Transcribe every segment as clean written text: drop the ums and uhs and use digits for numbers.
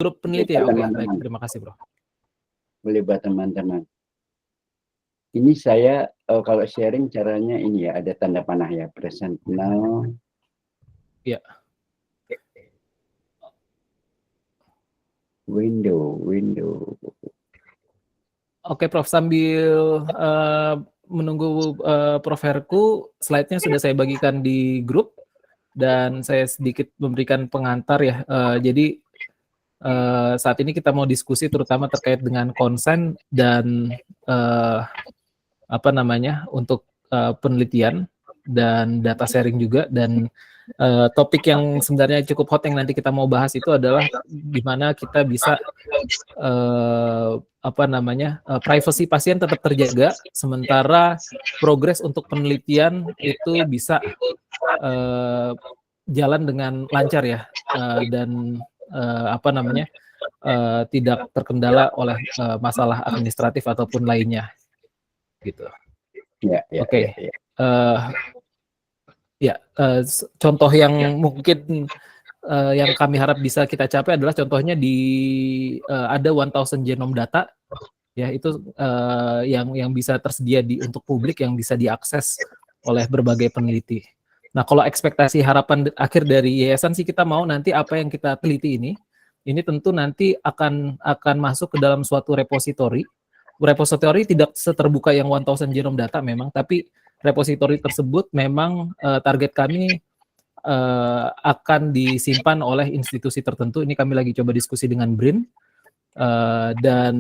Grup peneliti ya, oke, baik, terima kasih Bro. Boleh buat teman-teman. Ini saya kalau sharing caranya ini ya, ada tanda panah ya, present now. Ya. Window. Oke Prof, sambil menunggu Prof Herku, slide-nya sudah saya bagikan di grup dan saya sedikit memberikan pengantar ya. Jadi saat ini kita mau diskusi terutama terkait dengan konsen dan untuk penelitian dan data sharing juga, dan topik yang sebenarnya cukup hot yang nanti kita mau bahas itu adalah gimana kita bisa privacy pasien tetap terjaga sementara progres untuk penelitian itu bisa jalan dengan lancar ya, dan tidak terkendala oleh masalah administratif ataupun lainnya gitu. Oke. Contoh yang mungkin yang kami harap bisa kita capai adalah contohnya ada 1000 genome data ya, itu yang bisa tersedia untuk publik, yang bisa diakses oleh berbagai peneliti. Nah, kalau ekspektasi harapan akhir dari yayasan sih, kita mau nanti apa yang kita teliti ini tentu nanti akan masuk ke dalam suatu repositori. Repositori tidak seterbuka yang 1000 genome data memang, tapi repositori tersebut memang target kami akan disimpan oleh institusi tertentu. Ini kami lagi coba diskusi dengan BRIN, dan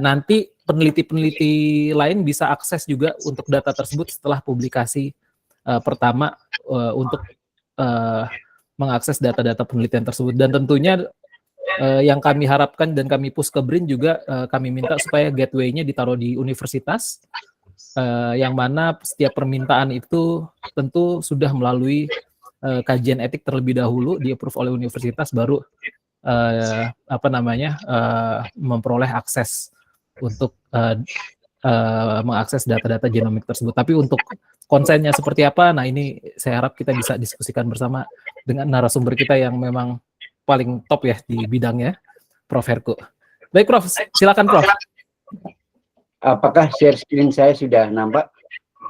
nanti peneliti-peneliti lain bisa akses juga untuk data tersebut setelah publikasi pertama untuk mengakses data-data penelitian tersebut. Dan tentunya yang kami harapkan dan kami push ke BRIN juga, kami minta supaya gateway-nya ditaruh di universitas, yang mana setiap permintaan itu tentu sudah melalui kajian etik terlebih dahulu, di-approve oleh universitas, baru memperoleh akses untuk mengakses data-data genomik tersebut. Tapi untuk konsennya seperti apa, nah ini saya harap kita bisa diskusikan bersama dengan narasumber kita yang memang paling top ya di bidangnya, Prof Herku. Baik Prof, silakan Prof. Apakah share screen saya sudah nampak?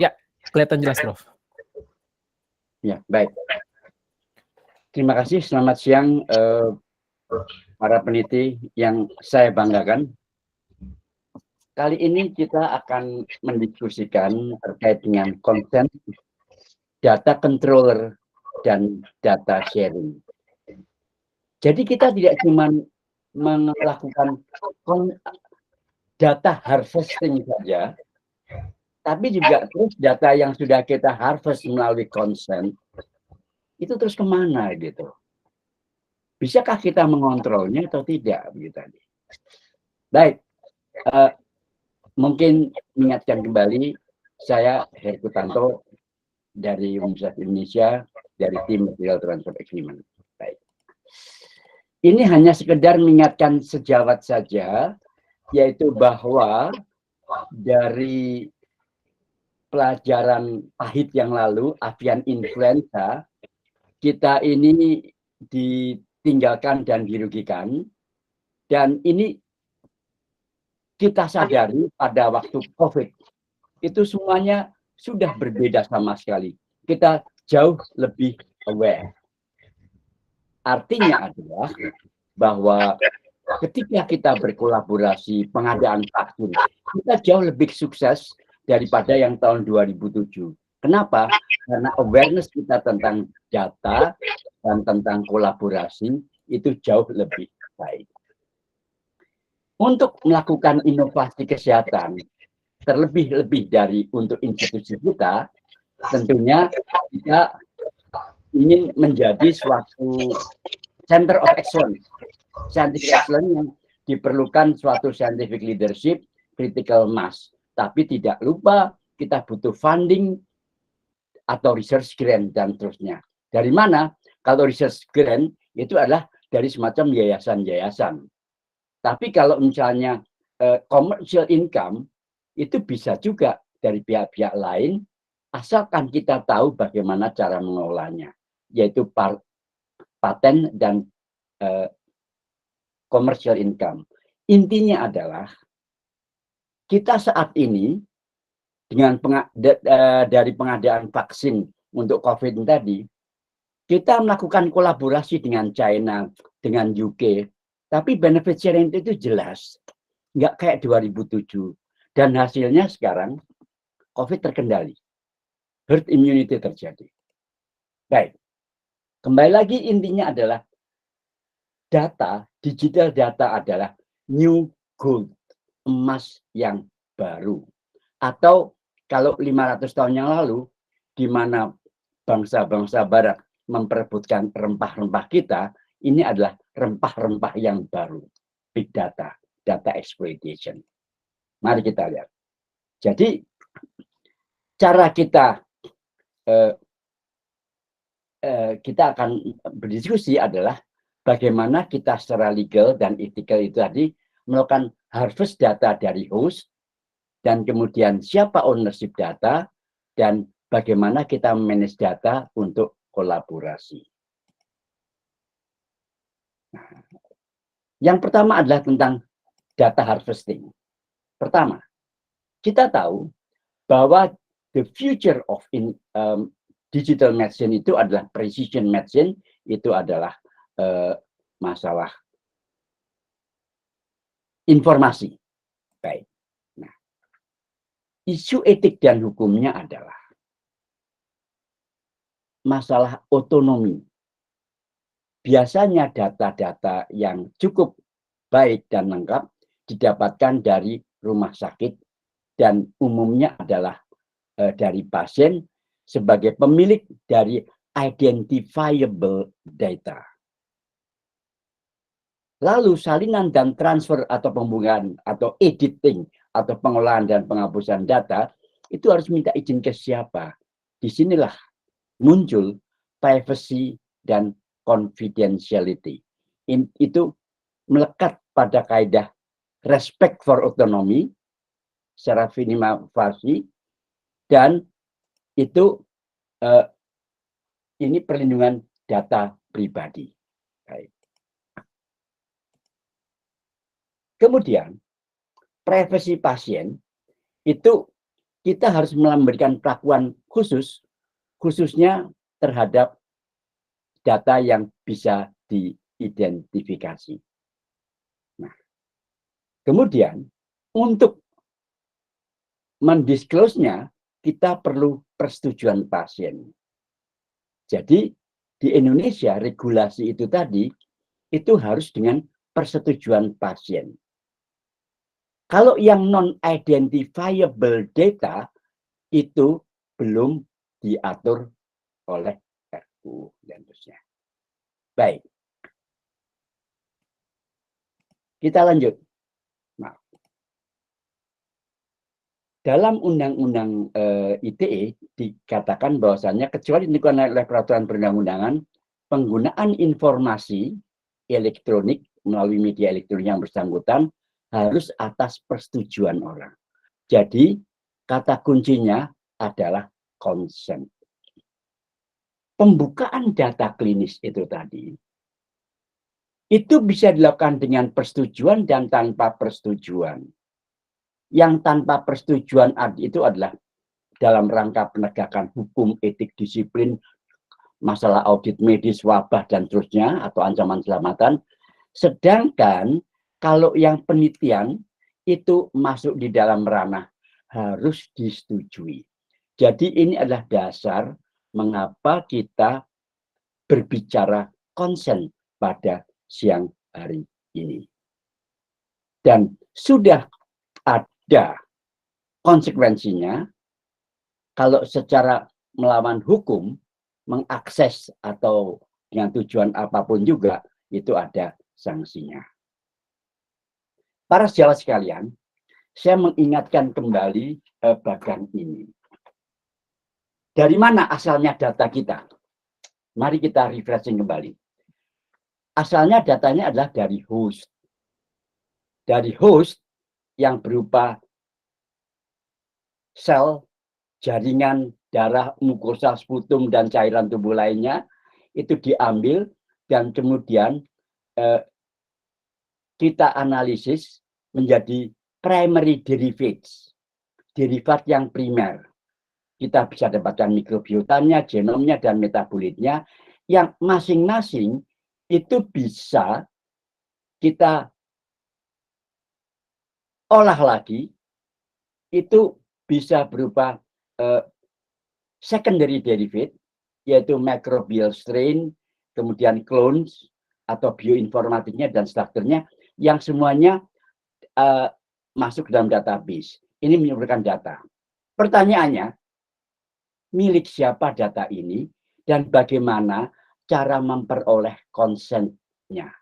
Ya, kelihatan jelas Prof. Ya, baik. Terima kasih, selamat siang para peneliti yang saya banggakan. Kali ini kita akan mendiskusikan terkait dengan konsen, data controller, dan data sharing. Jadi kita tidak cuma melakukan data harvesting saja, tapi juga terus data yang sudah kita harvest melalui konsen, itu terus kemana gitu. Bisakah kita mengontrolnya atau tidak begitu tadi. Baik, mungkin mengingatkan kembali, saya Herku Tanto dari Universitas Indonesia, dari tim Material Transfer Agreement. Baik. Ini hanya sekedar mengingatkan sejawat saja, yaitu bahwa dari pelajaran pahit yang lalu, avian influenza, kita ini ditinggalkan dan dirugikan, dan ini kita sadari pada waktu COVID, itu semuanya sudah berbeda sama sekali. Kita jauh lebih aware. Artinya adalah bahwa ketika kita berkolaborasi pengadaan vaksin, kita jauh lebih sukses daripada yang tahun 2007. Kenapa? Karena awareness kita tentang data dan tentang kolaborasi itu jauh lebih baik. Untuk melakukan inovasi kesehatan, terlebih-lebih dari untuk institusi kita, tentunya kita ingin menjadi suatu center of excellence. Scientific excellence yang diperlukan suatu scientific leadership, critical mass. Tapi tidak lupa kita butuh funding atau research grant dan terusnya. Dari mana? Kalau research grant itu adalah dari semacam yayasan-yayasan. Tapi kalau misalnya commercial income, itu bisa juga dari pihak-pihak lain, asalkan kita tahu bagaimana cara mengelolanya, yaitu paten dan commercial income. Intinya adalah kita saat ini dengan dari pengadaan vaksin untuk COVID tadi, kita melakukan kolaborasi dengan China, dengan UK, tapi benefit sharing itu jelas, nggak kayak 2007. Dan hasilnya sekarang COVID terkendali, herd immunity terjadi. Baik, kembali lagi intinya adalah data, digital data adalah new gold, emas yang baru. Atau kalau 500 tahun yang lalu, di mana bangsa-bangsa barat memperebutkan rempah-rempah kita, ini adalah rempah-rempah yang baru. Big data, data exploitation. Mari kita lihat. Jadi, cara kita akan berdiskusi adalah bagaimana kita secara legal dan ethical itu tadi melakukan harvest data dari host, dan kemudian siapa ownership data, dan bagaimana kita manage data untuk kolaborasi. Nah, yang pertama adalah tentang data harvesting. Pertama, kita tahu bahwa the future of digital medicine itu adalah precision medicine, itu adalah masalah informasi. Baik. Nah, isu etik dan hukumnya adalah masalah otonomi. Biasanya data-data yang cukup baik dan lengkap didapatkan dari rumah sakit dan umumnya adalah dari pasien sebagai pemilik dari identifiable data. Lalu salinan dan transfer atau pembuangan atau editing atau pengolahan dan penghapusan data itu harus minta izin ke siapa. Disinilah muncul privacy dan confidentiality. Itu melekat pada kaidah respect for autonomy secara minimalisasi, dan itu ini perlindungan data pribadi. Baik. Kemudian privasi pasien itu kita harus memberikan perlakuan khusus, khususnya terhadap data yang bisa diidentifikasi. Nah, kemudian untuk mendisclose-nya kita perlu persetujuan pasien. Jadi di Indonesia regulasi itu tadi itu harus dengan persetujuan pasien. Kalau yang non-identifiable data itu belum diatur oleh RUU dan seterusnya. Baik. Kita lanjut. Nah, dalam Undang-Undang ITE dikatakan bahwasannya kecuali ditentukan oleh peraturan perundang-undangan, penggunaan informasi elektronik melalui media elektronik yang bersangkutan harus atas persetujuan orang. Jadi kata kuncinya adalah consent. Pembukaan data klinis itu tadi itu bisa dilakukan dengan persetujuan dan tanpa persetujuan. Yang tanpa persetujuan itu adalah dalam rangka penegakan hukum, etik, disiplin, masalah audit medis, wabah, dan seterusnya, atau ancaman keselamatan. Sedangkan kalau yang penelitian itu masuk di dalam ranah harus disetujui. Jadi ini adalah dasar mengapa kita berbicara konsen pada siang hari ini. Dan sudah ada konsekuensinya kalau secara melawan hukum, mengakses atau dengan tujuan apapun juga, itu ada sanksinya. Para sejawat sekalian, saya mengingatkan kembali bagan ini. Dari mana asalnya data kita? Mari kita refreshing kembali. Asalnya datanya adalah dari host. Dari host yang berupa sel, jaringan, darah, mukosa, sputum, dan cairan tubuh lainnya, itu diambil dan kemudian kita analisis menjadi primary derivatives, derivat yang primer. Kita bisa dapatkan mikrobiotanya, genomnya, dan metabolitnya yang masing-masing itu bisa kita olah lagi, itu bisa berupa secondary derivative, yaitu microbial strain, kemudian clones, atau bioinformatiknya dan strukturnya, yang semuanya masuk ke dalam database. Ini menyebutkan data. Pertanyaannya, milik siapa data ini dan bagaimana cara memperoleh konsennya?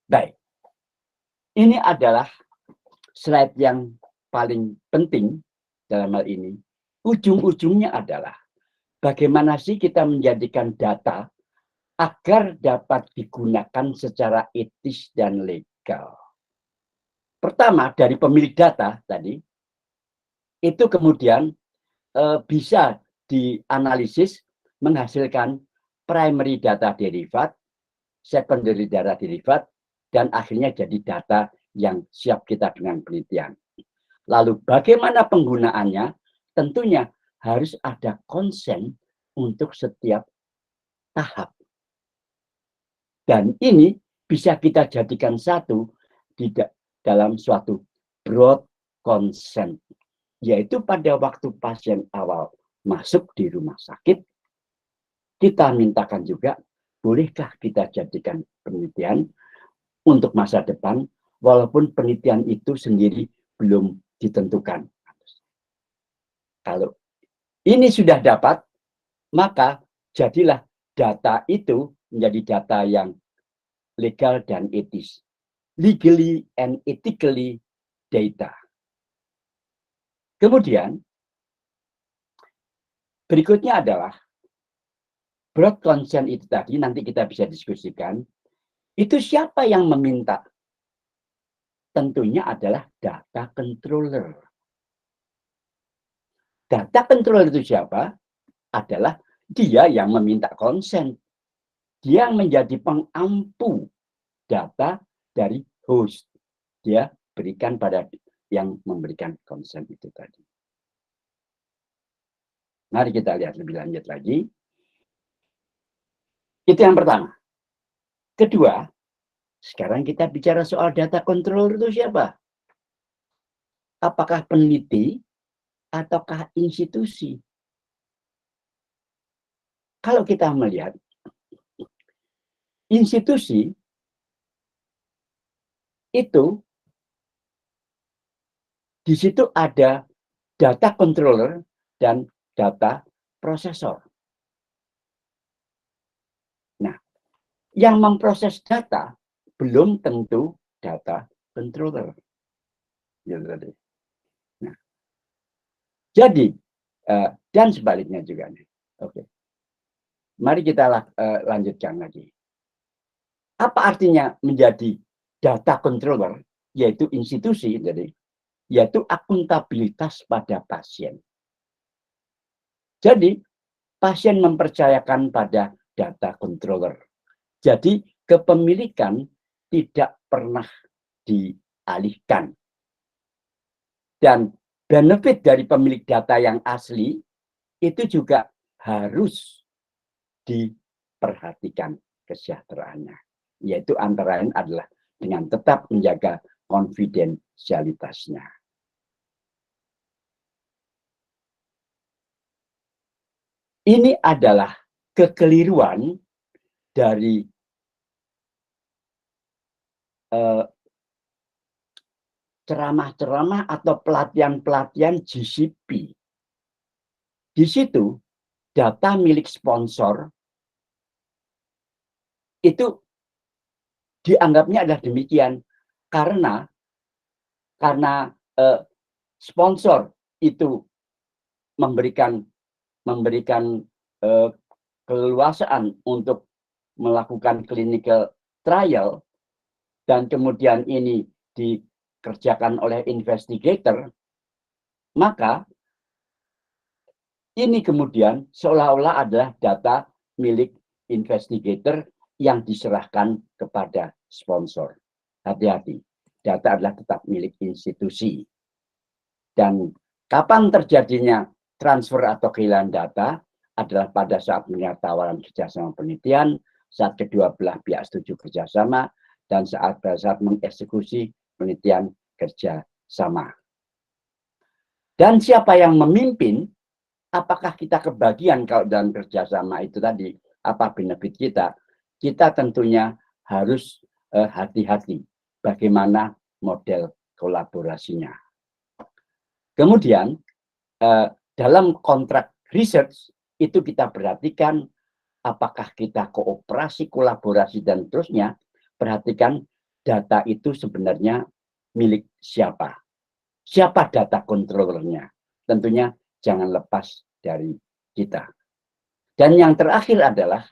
Baik, ini adalah slide yang paling penting dalam hal ini. Ujung-ujungnya adalah bagaimana sih kita menjadikan data agar dapat digunakan secara etis dan legal. Pertama, dari pemilik data tadi, itu kemudian bisa dianalisis menghasilkan primary data derivat, secondary data derivat, dan akhirnya jadi data yang siap kita dengan penelitian. Lalu bagaimana penggunaannya? Tentunya harus ada konsen untuk setiap tahap. Dan ini bisa kita jadikan satu dalam suatu broad consent, yaitu pada waktu pasien awal masuk di rumah sakit, kita mintakan juga, bolehkah kita jadikan penelitian untuk masa depan, walaupun penelitian itu sendiri belum ditentukan. Kalau ini sudah dapat, maka jadilah data itu menjadi data yang legal dan etis. Legally and ethically data. Kemudian, berikutnya adalah broad consent itu tadi, nanti kita bisa diskusikan. Itu siapa yang meminta? Tentunya adalah data controller. Data controller itu siapa? Adalah dia yang meminta konsen. Dia yang menjadi pengampu data dari host. Dia berikan pada yang memberikan konsen itu tadi. Mari kita lihat lebih lanjut lagi. Itu yang pertama. Kedua, sekarang kita bicara soal data controller itu siapa? Apakah peneliti ataukah institusi? Kalau kita melihat institusi itu, di situ ada data controller dan data processor. Nah, yang memproses data belum tentu data controller. Nah, jadi dan sebaliknya juga. Oke, mari kita lanjutkan lagi. Apa artinya menjadi data controller? Yaitu institusi, yaitu akuntabilitas pada pasien. Jadi pasien mempercayakan pada data controller. Jadi kepemilikan tidak pernah dialihkan. Dan benefit dari pemilik data yang asli itu juga harus diperhatikan kesejahteraannya. Yaitu antara lain adalah dengan tetap menjaga konfidensialitasnya. Ini adalah kekeliruan dari ceramah-ceramah atau pelatihan-pelatihan GCP. Di situ data milik sponsor itu dianggapnya adalah demikian karena sponsor itu memberikan keleluasaan untuk melakukan clinical trial dan kemudian ini dikerjakan oleh investigator, maka ini kemudian seolah-olah adalah data milik investigator yang diserahkan kepada sponsor. Hati-hati, data adalah tetap milik institusi. Dan kapan terjadinya transfer atau kehilangan data adalah pada saat melihat tawaran kerjasama penelitian, saat kedua belah pihak setuju kerjasama, dan saat mengeksekusi penelitian kerjasama. Dan siapa yang memimpin, apakah kita kebagian kalau dalam kerjasama itu tadi, apa benefit kita? Kita tentunya harus hati-hati bagaimana model kolaborasinya. Kemudian dalam kontrak research itu kita perhatikan apakah kita kooperasi, kolaborasi, dan terusnya. Perhatikan data itu sebenarnya milik siapa. Siapa data controllernya? Tentunya jangan lepas dari kita. Dan yang terakhir adalah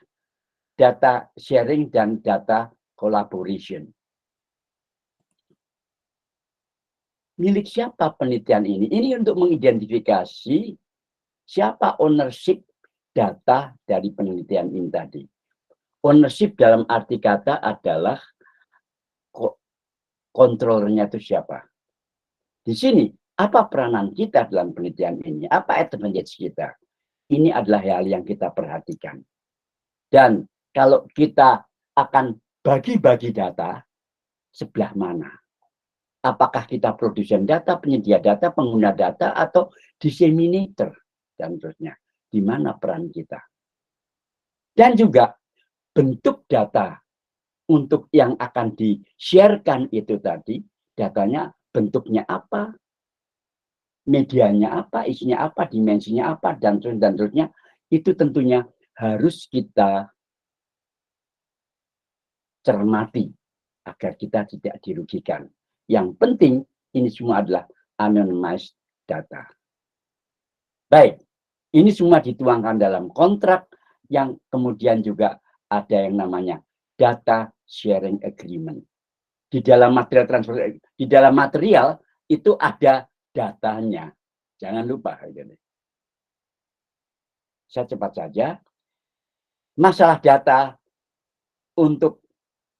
data sharing dan data collaboration. Milik siapa penelitian ini? Ini untuk mengidentifikasi siapa ownership data dari penelitian ini tadi. Ownership dalam arti kata adalah kontrolernya itu siapa. Di sini, apa peranan kita dalam penelitian ini? Apa advantage kita? Ini adalah hal yang kita perhatikan. Dan kalau kita akan bagi-bagi data, sebelah mana? Apakah kita produsen data, penyedia data, pengguna data, atau disseminator, dan terusnya. Di mana peran kita? Dan juga bentuk data untuk yang akan di-sharekan itu tadi, datanya bentuknya apa, medianya apa, isinya apa, dimensinya apa, dan terusnya, itu tentunya harus kita cermati agar kita tidak dirugikan. Yang penting, ini semua adalah anonymized data. Baik, ini semua dituangkan dalam kontrak yang kemudian juga ada yang namanya data sharing agreement. Di dalam material transfer, di dalam material itu ada datanya. Jangan lupa. Saya cepat saja. Masalah data untuk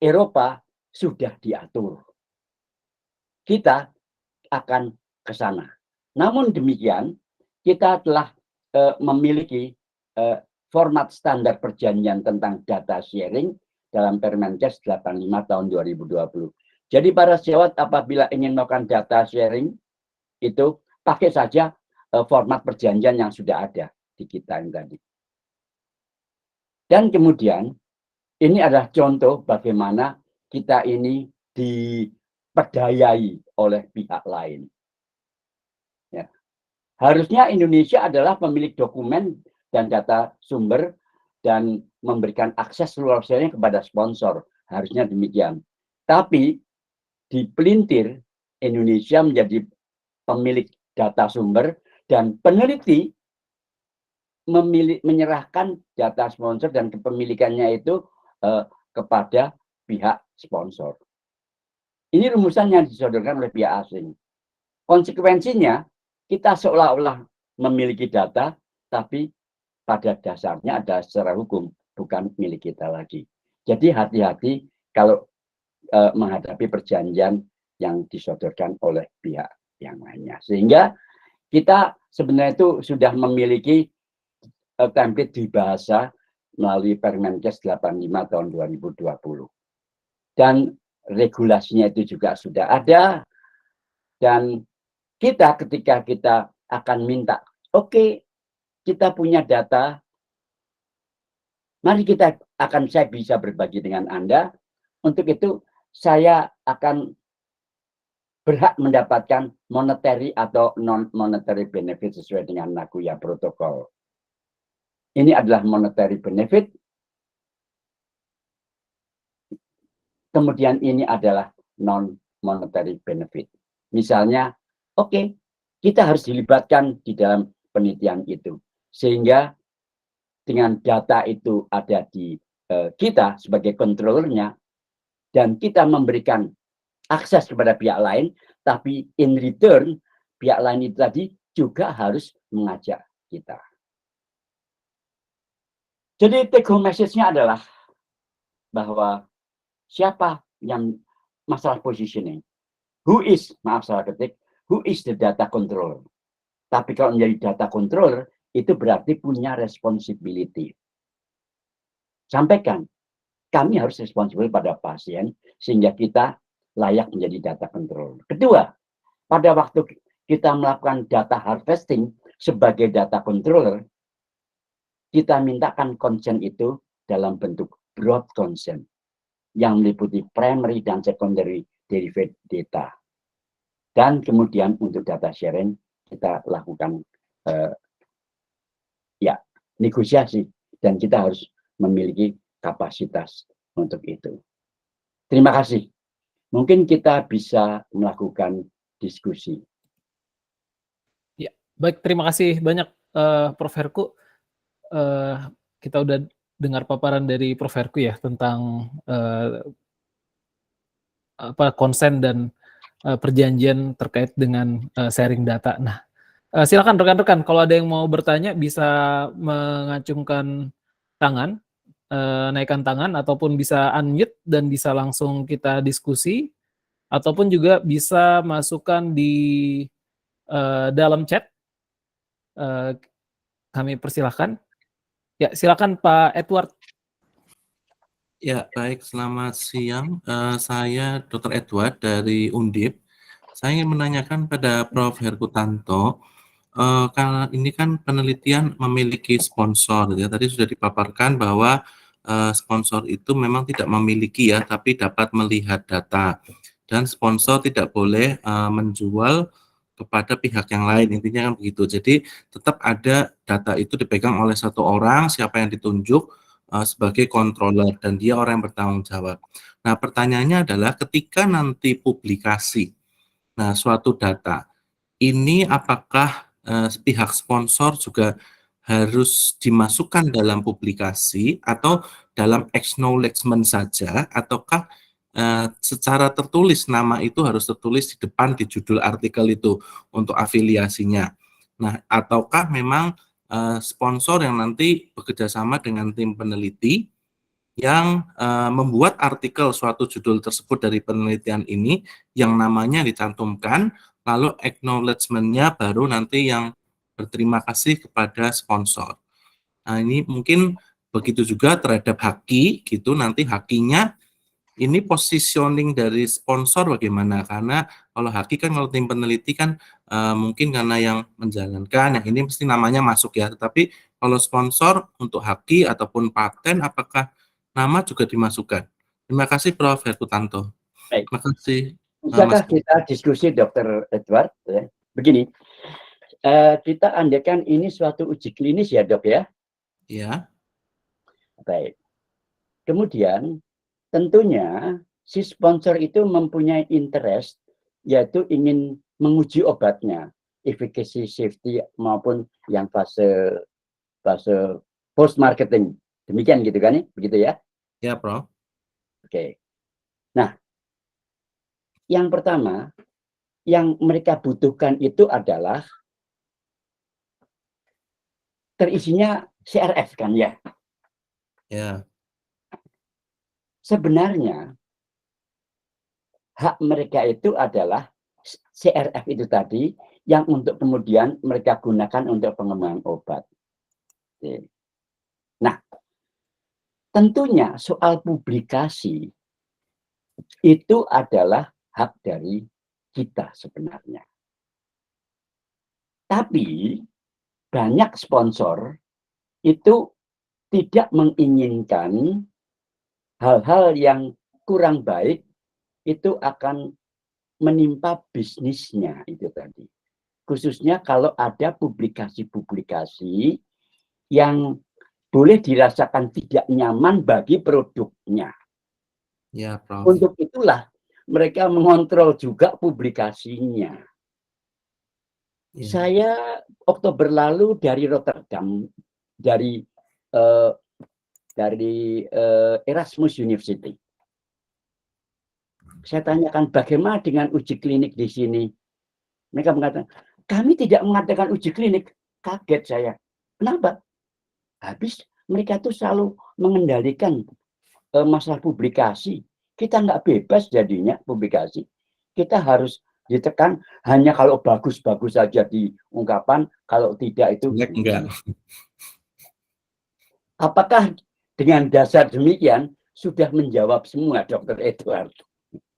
Eropa sudah diatur. Kita akan ke sana. Namun demikian, kita telah memiliki format standar perjanjian tentang data sharing dalam Permenkes 85 tahun 2020. Jadi para sejawat apabila ingin melakukan data sharing, itu pakai saja format perjanjian yang sudah ada di kita yang tadi. Dan kemudian, ini adalah contoh bagaimana kita ini diperdayai oleh pihak lain. Ya. Harusnya Indonesia adalah pemilik dokumen dan data sumber dan memberikan akses luasnya kepada sponsor. Harusnya demikian. Tapi di pelintir Indonesia menjadi pemilik data sumber dan peneliti menyerahkan data sponsor dan kepemilikannya itu kepada pihak sponsor. Ini rumusan yang disodorkan oleh pihak asing. Konsekuensinya, kita seolah-olah memiliki data, tapi pada dasarnya adalah secara hukum, bukan milik kita lagi. Jadi hati-hati kalau menghadapi perjanjian yang disodorkan oleh pihak yang lainnya. Sehingga kita sebenarnya itu sudah memiliki template di bahasa melalui Permenkes 85 tahun 2020. Dan regulasinya itu juga sudah ada. Dan kita ketika kita akan minta, oke, kita punya data, mari saya bisa berbagi dengan Anda. Untuk itu saya akan berhak mendapatkan monetary atau non-monetary benefit sesuai dengan Nagoya Protocol. Ini adalah monetary benefit. Kemudian ini adalah non-monetary benefit. Misalnya, oke, kita harus dilibatkan di dalam penelitian itu. Sehingga dengan data itu ada di kita sebagai controllernya, dan kita memberikan akses kepada pihak lain, tapi in return, pihak lain itu tadi juga harus mengajak kita. Jadi take home message-nya adalah bahwa siapa yang masalah positioning, maaf salah ketik, who is the data controller. Tapi kalau menjadi data controller, itu berarti punya responsibility. Sampaikan, kami harus responsibel pada pasien, sehingga kita layak menjadi data controller. Kedua, pada waktu kita melakukan data harvesting sebagai data controller, kita mintakan consent itu dalam bentuk broad consent yang meliputi primary dan secondary derived data. Dan kemudian untuk data sharing kita lakukan negosiasi, dan kita harus memiliki kapasitas untuk itu. Terima kasih. Mungkin kita bisa melakukan diskusi. Ya, baik, terima kasih banyak Prof. Herku. Kita udah dengar paparan dari Prof. Herku ya tentang konsen dan perjanjian terkait dengan sharing data. Nah, silakan rekan-rekan kalau ada yang mau bertanya bisa mengacungkan tangan, naikkan tangan, ataupun bisa unmute dan bisa langsung kita diskusi, ataupun juga bisa masukkan di dalam chat. Kami persilahkan. Ya, silakan Pak Edward. Ya, baik. Selamat siang. Saya Dr. Edward dari Undip. Saya ingin menanyakan pada Prof. Herkutanto, karena ini kan penelitian memiliki sponsor, ya. Tadi sudah dipaparkan bahwa sponsor itu memang tidak memiliki ya, tapi dapat melihat data. Dan sponsor tidak boleh menjual kepada pihak yang lain, intinya kan begitu. Jadi tetap ada data itu dipegang oleh satu orang, siapa yang ditunjuk sebagai controller, dan dia orang yang bertanggung jawab. Nah, pertanyaannya adalah ketika nanti publikasi, nah suatu data, ini apakah pihak sponsor juga harus dimasukkan dalam publikasi atau dalam acknowledgement saja, ataukah secara tertulis nama itu harus tertulis di depan di judul artikel itu untuk afiliasinya. Nah, ataukah memang sponsor yang nanti bekerja sama dengan tim peneliti yang membuat artikel suatu judul tersebut dari penelitian ini yang namanya dicantumkan, lalu acknowledgement-nya baru nanti yang berterima kasih kepada sponsor. Nah, ini mungkin begitu juga terhadap haki gitu, nanti hakinya ini positioning dari sponsor bagaimana? Karena kalau haki kan, kalau tim peneliti kan mungkin karena yang menjalankan, yang ini mesti namanya masuk ya. Tetapi kalau sponsor untuk haki ataupun paten, apakah nama juga dimasukkan? Terima kasih Prof. Herkutanto. Baik. Terima kasih. Bisakah kita diskusi Dr. Edward? Ya. Begini, kita andaikan ini suatu uji klinis ya dok ya? Ya. Baik. Kemudian tentunya si sponsor itu mempunyai interest, yaitu ingin menguji obatnya, efficacy, safety, maupun yang fase post marketing. Demikian gitu kan? Begitu ya? Ya, Prof. Oke. Nah, yang pertama yang mereka butuhkan itu adalah terisinya CRF kan ya? Ya. Sebenarnya hak mereka itu adalah CRF itu tadi yang untuk kemudian mereka gunakan untuk pengembangan obat. Oke. Nah, tentunya soal publikasi itu adalah hak dari kita sebenarnya. Tapi banyak sponsor itu tidak menginginkan hal-hal yang kurang baik itu akan menimpa bisnisnya itu tadi. Khususnya kalau ada publikasi-publikasi yang boleh dirasakan tidak nyaman bagi produknya. Ya, Prof. Untuk itulah mereka mengontrol juga publikasinya. Ya. Saya Oktober lalu dari Rotterdam, dari Erasmus University. Saya tanyakan bagaimana dengan uji klinik di sini. Mereka mengatakan, kami tidak mengadakan uji klinik. Kaget saya. Kenapa? Habis mereka tuh selalu mengendalikan masalah publikasi. Kita nggak bebas jadinya publikasi. Kita harus ditekan hanya kalau bagus-bagus saja di ungkapan, kalau tidak itu Enggak. Apakah dengan dasar demikian sudah menjawab semua, Dr. Edward?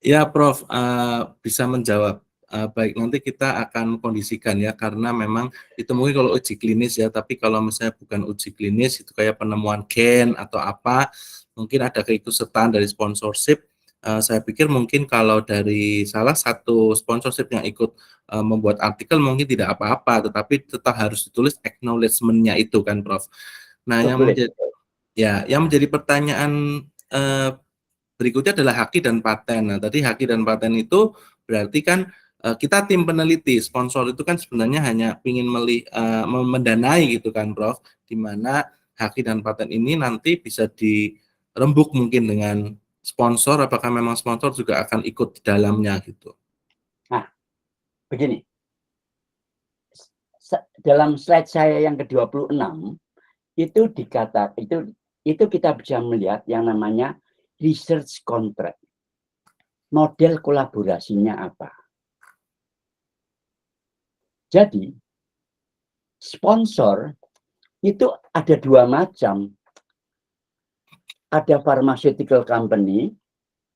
Ya, Prof, bisa menjawab. Baik, nanti kita akan kondisikan ya, karena memang itu mungkin kalau uji klinis ya, tapi kalau misalnya bukan uji klinis, itu kayak penemuan gen atau apa, mungkin ada keikutsertaan dari sponsorship. Saya pikir mungkin kalau dari salah satu sponsorship yang ikut membuat artikel mungkin tidak apa-apa, tetapi tetap harus ditulis acknowledgement-nya itu kan, Prof. Nah, yang menjadi pertanyaan berikutnya adalah haki dan paten. Nah, tadi haki dan paten itu berarti kan kita tim peneliti, sponsor itu kan sebenarnya hanya ingin mendanai gitu kan, Prof. Di mana haki dan paten ini nanti bisa dirembuk mungkin dengan sponsor, apakah memang sponsor juga akan ikut di dalamnya gitu. Nah, begini. Dalam slide saya yang ke-26 itu dikatakan itu kita bisa melihat yang namanya research contract. Model kolaborasinya apa? Jadi, sponsor itu ada dua macam. Ada pharmaceutical company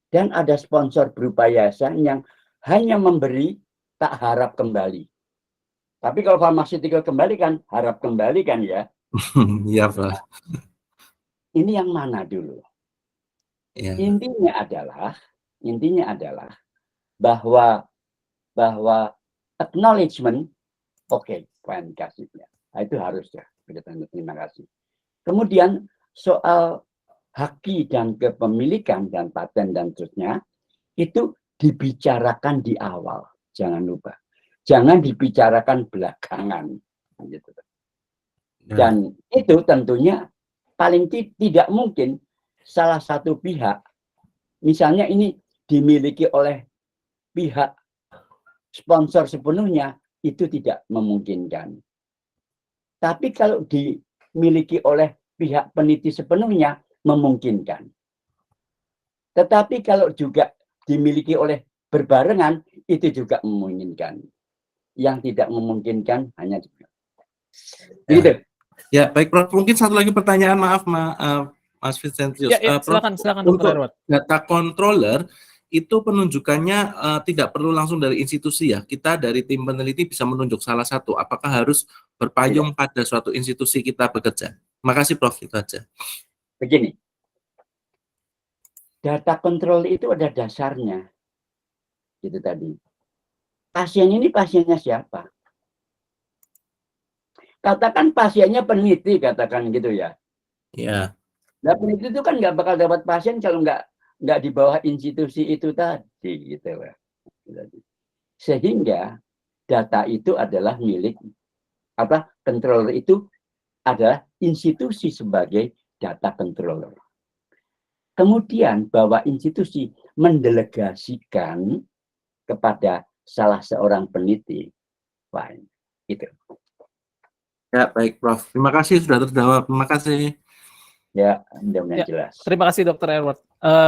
dan ada sponsor berupa yayasan yang hanya memberi, tak harap kembali. Tapi kalau pharmaceutical kembali kan, harap kembali kan ya. Iya, Prof. Ini yang mana dulu? Ya. Intinya adalah bahwa acknowledgement, oke, fine, kasihnya. Nah, itu harus ya. Terima kasih. Kemudian soal haki dan kepemilikan dan paten dan seterusnya itu dibicarakan di awal, jangan lupa. Jangan dibicarakan belakangan, gitu. Dan itu tentunya paling tidak mungkin salah satu pihak, misalnya ini dimiliki oleh pihak sponsor sepenuhnya, itu tidak memungkinkan. Tapi kalau dimiliki oleh pihak peneliti sepenuhnya, memungkinkan. Tetapi kalau juga dimiliki oleh berbarengan, itu juga memungkinkan. Yang tidak memungkinkan hanya juga. Gitu. Ya, baik, Prof. Mungkin satu lagi pertanyaan, maaf, Mas Vincentius. Ya, silakan, untuk Dr. Edward. Data controller itu penunjukannya tidak perlu langsung dari institusi ya. Kita dari tim peneliti bisa menunjuk salah satu. Apakah harus berpayung pada suatu institusi kita bekerja? Makasih, Prof. Itu aja. Begini, data control itu ada dasarnya. Gitu tadi. Pasien ini pasiennya siapa? Katakan pasiennya peneliti, katakan gitu ya. Ya. Nah, peneliti itu kan nggak bakal dapat pasien kalau nggak di bawah institusi itu tadi, gitu ya. Sehingga data itu adalah milik controller itu adalah institusi sebagai data controller. Kemudian bahwa institusi mendelegasikan kepada salah seorang peneliti, fine, itu. Ya, baik, Prof. Terima kasih sudah terjawab. Terima kasih. Ya, mudah-mudahan jelas. Terima kasih, Dr. Edward.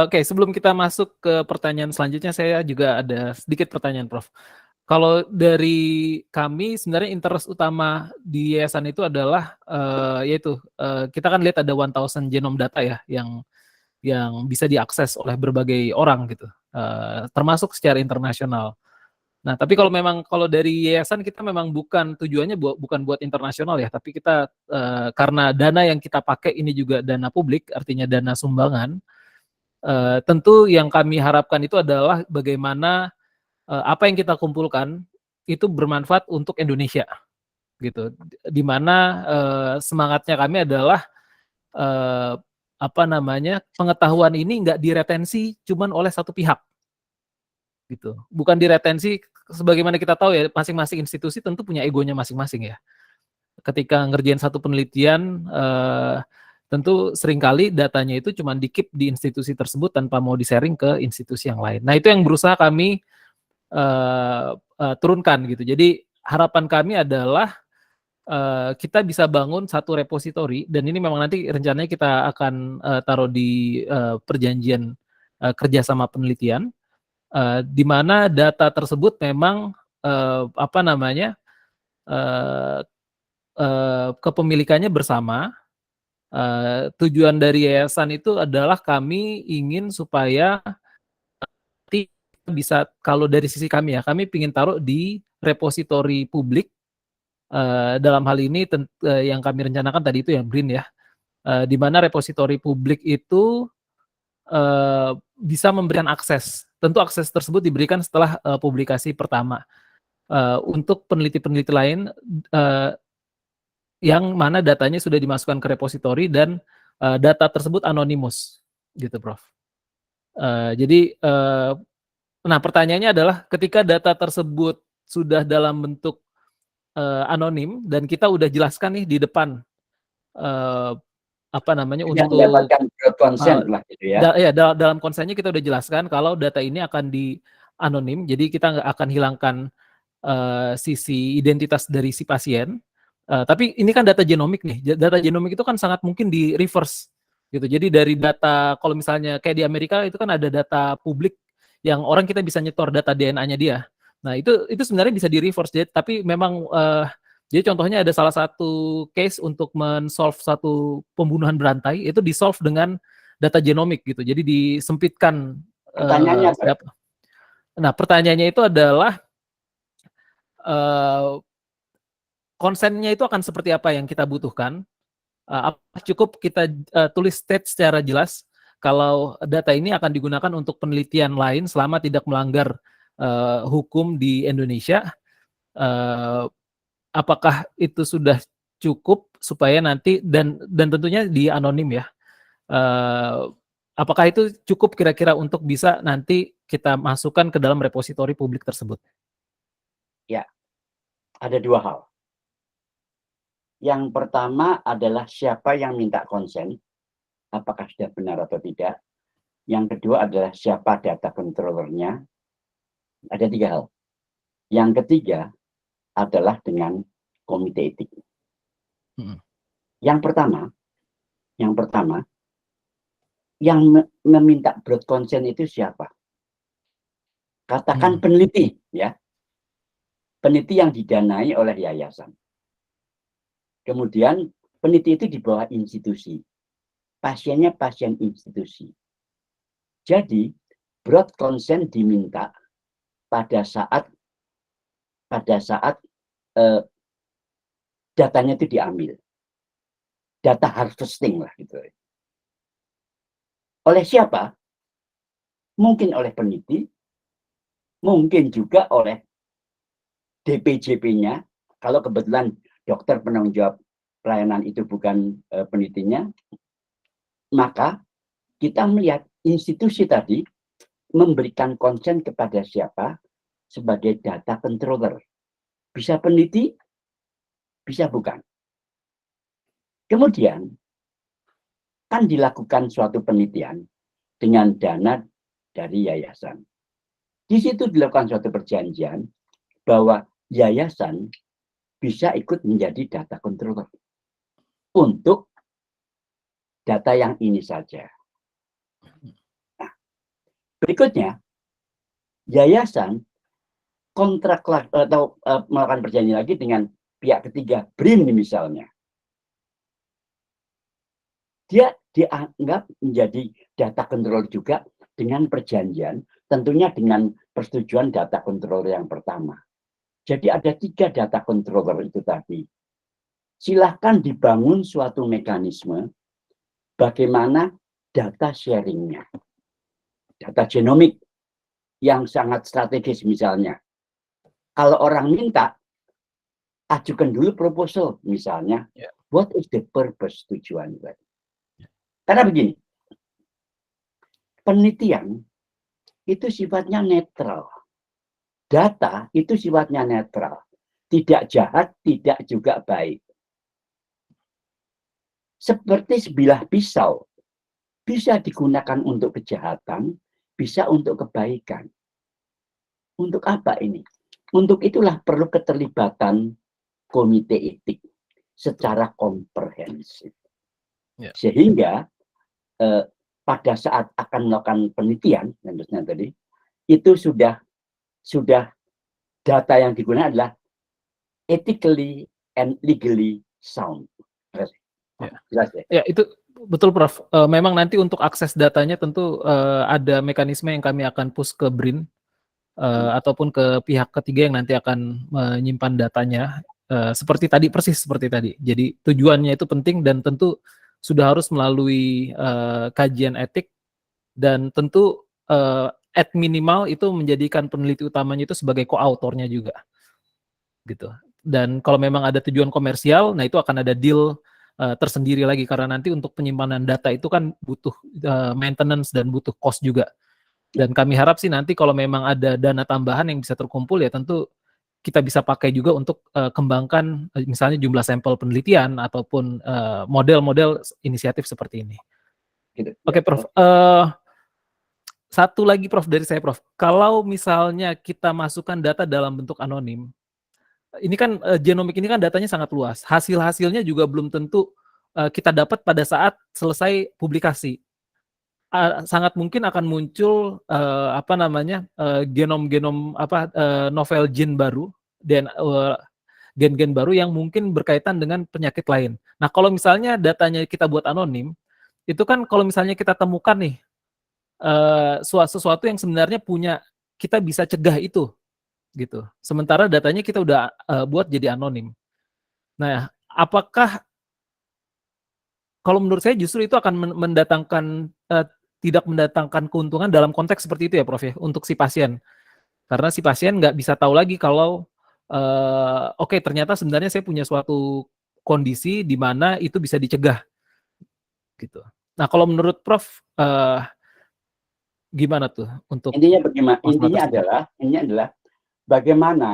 Oke, sebelum kita masuk ke pertanyaan selanjutnya, saya juga ada sedikit pertanyaan, Prof. Kalau dari kami, sebenarnya interest utama di yayasan itu adalah yaitu kita kan lihat ada 1000 genome data ya, yang bisa diakses oleh berbagai orang gitu, termasuk secara internasional. Nah, tapi kalau dari yayasan kita memang tujuannya bukan buat internasional ya, tapi kita karena dana yang kita pakai ini juga dana publik, artinya dana sumbangan. Tentu yang kami harapkan itu adalah bagaimana apa yang kita kumpulkan itu bermanfaat untuk Indonesia, gitu. Di mana semangatnya kami adalah pengetahuan ini nggak diretensi cuman oleh satu pihak, gitu. Bukan diretensi, sebagaimana kita tahu ya, masing-masing institusi tentu punya egonya masing-masing ya. Ketika ngerjain satu penelitian, tentu seringkali datanya itu cuma di-keep di institusi tersebut tanpa mau di-sharing ke institusi yang lain. Nah, itu yang berusaha kami turunkan gitu. Jadi harapan kami adalah kita bisa bangun satu repositori, dan ini memang nanti rencananya kita akan taruh di perjanjian kerjasama penelitian, di mana data tersebut memang apa namanya kepemilikannya bersama. Tujuan dari yayasan itu adalah kami ingin supaya nanti bisa, kalau dari sisi kami ya, kami ingin taruh di repositori publik. Dalam hal ini yang kami rencanakan tadi itu yang BRIN ya, di mana repositori publik itu bisa memberikan akses. Tentu akses tersebut diberikan setelah publikasi pertama. Untuk peneliti-peneliti lain yang mana datanya sudah dimasukkan ke repositori dan data tersebut anonimus, gitu, Prof. Jadi, nah pertanyaannya adalah ketika data tersebut sudah dalam bentuk anonim dan kita udah jelaskan nih di depan apa namanya Yang untuk mendapatkan consent lah gitu ya. ya dalam konsennya kita udah jelaskan kalau data ini akan di anonim, jadi kita nggak akan hilangkan sisi identitas dari si pasien. Tapi ini kan data genomik nih. Data genomik itu kan sangat mungkin di reverse gitu. Jadi dari data, kalau misalnya kayak di Amerika itu kan ada data publik yang orang kita bisa nyetor data DNA-nya dia. Nah, itu sebenarnya bisa di reverse, tapi memang jadi contohnya ada salah satu case untuk men-solve satu pembunuhan berantai, itu di-solve dengan data genomik gitu. Jadi disempitkan Pertanyaannya apa? Nah, pertanyaannya itu adalah konsennya itu akan seperti apa yang kita butuhkan? Apa cukup kita tulis state secara jelas kalau data ini akan digunakan untuk penelitian lain selama tidak melanggar hukum di Indonesia? Apakah itu sudah cukup supaya nanti dan tentunya di anonim ya? Apakah itu cukup kira-kira untuk bisa nanti kita masukkan ke dalam repositori publik tersebut? Ya, ada dua hal. Yang pertama adalah siapa yang minta konsen, apakah sudah benar atau tidak. Yang kedua adalah siapa data controllernya. Ada tiga hal. Yang ketiga adalah dengan komite etik. Yang pertama, yang meminta broad consent itu siapa? Katakan peneliti, ya. Peneliti yang didanai oleh yayasan. Kemudian peneliti itu di bawah institusi. Pasiennya pasien institusi. Jadi broad consent diminta pada saat datanya itu diambil. Data harvesting lah gitu. Oleh siapa? Mungkin oleh peneliti, mungkin juga oleh DPJP-nya. Kalau kebetulan dokter penanggung jawab pelayanan itu bukan penelitinya, maka kita melihat institusi tadi memberikan konsen kepada siapa sebagai data controller. Bisa peneliti, bisa bukan. Kemudian, kan dilakukan suatu penelitian dengan dana dari yayasan. Di situ dilakukan suatu perjanjian bahwa yayasan bisa ikut menjadi data controller untuk data yang ini saja. Nah, berikutnya, yayasan kontrak atau melakukan perjanjian lagi dengan pihak ketiga, BRIN misalnya. Dia dianggap menjadi data controller juga dengan perjanjian, tentunya dengan persetujuan data controller yang pertama. Jadi ada 3 data controller itu tadi. Silahkan dibangun suatu mekanisme bagaimana data sharingnya. Data genomik yang sangat strategis misalnya. Kalau orang minta, ajukan dulu proposal misalnya. What is the purpose, tujuan? Karena begini, penelitian itu sifatnya netral. Data itu sifatnya netral. Tidak jahat, tidak juga baik. Seperti sebilah pisau. Bisa digunakan untuk kejahatan, bisa untuk kebaikan. Untuk apa ini? Untuk itulah perlu keterlibatan komite etik. secara komprehensif. Ya. Sehingga pada saat akan melakukan penelitian, tentunya tadi, itu sudah data yang digunakan adalah ethically and legally sound. Ya. Jelas ya? Ya, itu betul Prof. Memang nanti untuk akses datanya tentu ada mekanisme yang kami akan push ke BRIN ataupun ke pihak ketiga yang nanti akan menyimpan datanya. Seperti tadi, persis seperti tadi. Jadi tujuannya itu penting dan tentu sudah harus melalui kajian etik dan tentu at minimal itu menjadikan peneliti utamanya itu sebagai co-autornya juga. Gitu. Dan kalau memang ada tujuan komersial, nah itu akan ada deal tersendiri lagi karena nanti untuk penyimpanan data itu kan butuh maintenance dan butuh cost juga. Dan kami harap sih nanti kalau memang ada dana tambahan yang bisa terkumpul ya tentu kita bisa pakai juga untuk kembangkan misalnya jumlah sampel penelitian ataupun model-model inisiatif seperti ini. Gitu. Oke, Prof. Satu lagi Prof dari saya Prof. Kalau misalnya kita masukkan data dalam bentuk anonim, ini kan genomik ini kan datanya sangat luas. Hasil-hasilnya juga belum tentu kita dapat pada saat selesai publikasi. Sangat mungkin akan muncul genom-genom novel gen baru dan gen-gen baru yang mungkin berkaitan dengan penyakit lain. Nah, kalau misalnya datanya kita buat anonim, itu kan kalau misalnya kita temukan nih sesuatu yang sebenarnya kita bisa cegah itu gitu. Sementara datanya kita udah buat jadi anonim. Nah, apakah kalau menurut saya justru itu akan tidak mendatangkan keuntungan dalam konteks seperti itu ya Prof ya, untuk si pasien. Karena si pasien nggak bisa tahu lagi kalau oke, ternyata sebenarnya saya punya suatu kondisi di mana itu bisa dicegah gitu. Nah, kalau menurut Prof gimana tuh untuk Intinya bagaimana? masalah tersebut? Intinya adalah bagaimana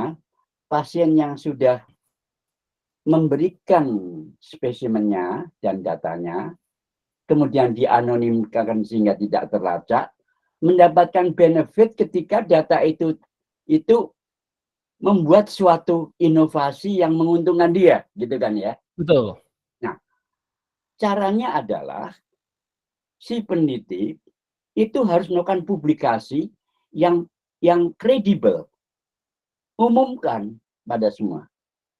pasien yang sudah memberikan spesimennya dan datanya, kemudian dianonimkan sehingga tidak terlacak, mendapatkan benefit ketika data itu membuat suatu inovasi yang menguntungkan dia, gitu kan ya? Betul. Nah, caranya adalah si peneliti itu harus melakukan publikasi yang kredibel, umumkan pada semua.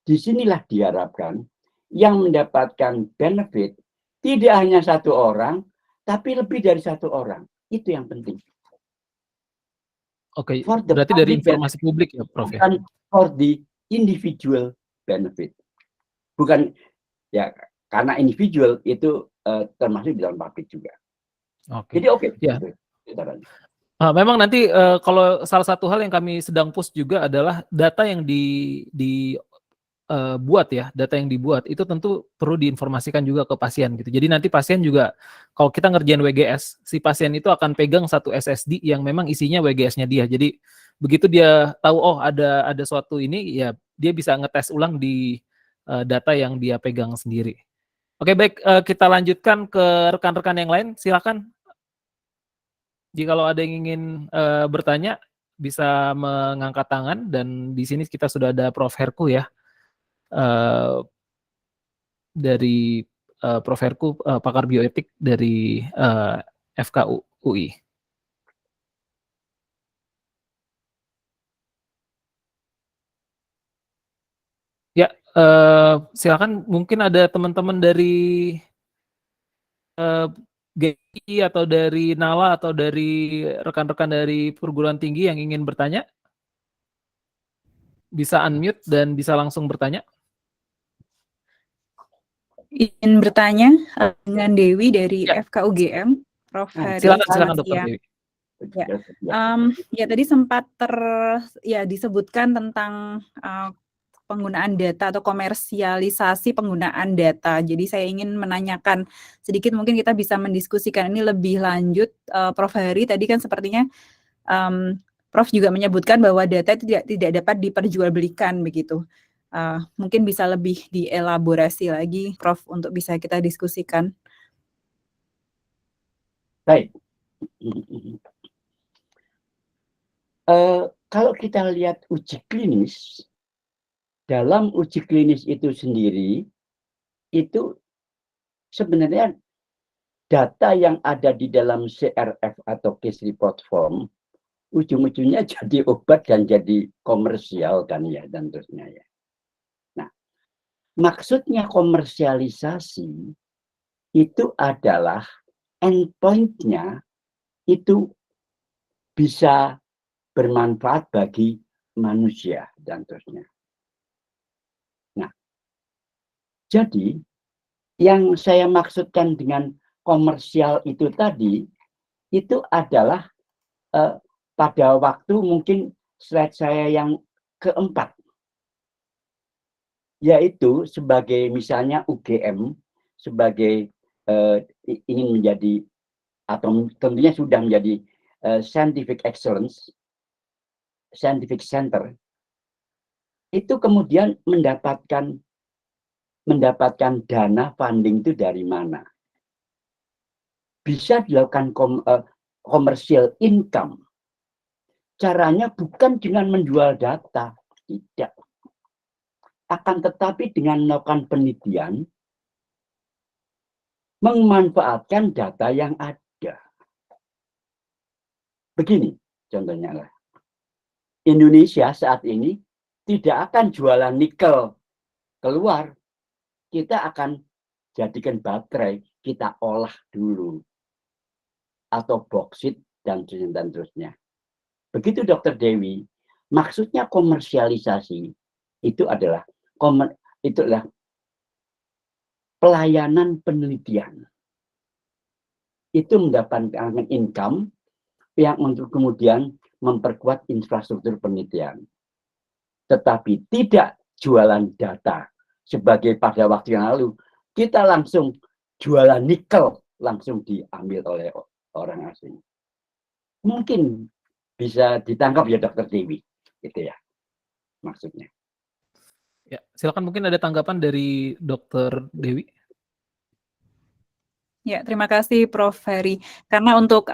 Disinilah diharapkan yang mendapatkan benefit tidak hanya satu orang, tapi lebih dari satu orang. Itu yang penting. Oke, For the berarti dari public informasi benefit, publik ya Prof ya? bukan for the individual benefit. Bukan ya, karena individual itu termasuk di dalam publik juga. Oke. Jadi oke. Ya. Gitu. Memang nanti kalau salah satu hal yang kami sedang push juga adalah data yang data yang dibuat itu tentu perlu diinformasikan juga ke pasien gitu. Jadi nanti pasien juga kalau kita ngerjain WGS, si pasien itu akan pegang satu SSD yang memang isinya WGS-nya dia. Jadi begitu dia tahu oh ada suatu ini ya dia bisa ngetes ulang di data yang dia pegang sendiri. Oke, baik, kita lanjutkan ke rekan-rekan yang lain. Silakan. Jika kalau ada yang ingin bertanya, bisa mengangkat tangan dan di sini kita sudah ada Prof Herku ya, dari Prof Herku, pakar bioetik dari FKU UI. Ya, silakan. Mungkin ada teman-teman dari GI atau dari Nala atau dari rekan-rekan dari perguruan tinggi yang ingin bertanya. Bisa unmute dan bisa langsung bertanya. Ingin bertanya dengan Dewi dari Ya. FKUGM, Prof. Heri. Silakan Dr. Dewi. Ya. Ya tadi sempat disebutkan tentang penggunaan data atau komersialisasi penggunaan data. Jadi saya ingin menanyakan sedikit, mungkin kita bisa mendiskusikan ini lebih lanjut. Prof. Heri tadi kan sepertinya Prof juga menyebutkan bahwa data itu tidak dapat diperjualbelikan begitu. Mungkin bisa lebih dielaborasi lagi, Prof, untuk bisa kita diskusikan. Baik. Kalau kita lihat uji klinis, dalam uji klinis itu sendiri, itu sebenarnya data yang ada di dalam CRF atau case report form ujung-ujungnya jadi obat dan jadi komersial kan ya, dan terusnya ya. Nah, maksudnya komersialisasi itu adalah endpoint-nya itu bisa bermanfaat bagi manusia dan terusnya. Nah, jadi yang saya maksudkan dengan komersial itu tadi, itu adalah pada waktu mungkin slide saya yang keempat, yaitu sebagai misalnya UGM, sebagai ingin menjadi, atau tentunya sudah menjadi scientific excellence, scientific center, itu kemudian mendapatkan dana funding itu dari mana? Bisa dilakukan commercial income. Caranya bukan dengan menjual data, tidak. Akan tetapi dengan melakukan penelitian, memanfaatkan data yang ada. Begini contohnya lah. Indonesia saat ini tidak akan jualan nikel keluar. Kita akan jadikan baterai, kita olah dulu. Atau boksit dan terusnya. Begitu Dr. Dewi, maksudnya komersialisasi itu adalah pelayanan penelitian. Itu mendapatkan income yang untuk kemudian memperkuat infrastruktur penelitian. Tetapi tidak jualan data. Sebagai pada waktu yang lalu, kita langsung jualan nikel, langsung diambil oleh orang asing. Mungkin bisa ditangkap ya Dr. Dewi, gitu ya maksudnya. Ya, silakan, mungkin ada tanggapan dari Dr. Dewi. Ya, terima kasih Prof. Heri. Karena untuk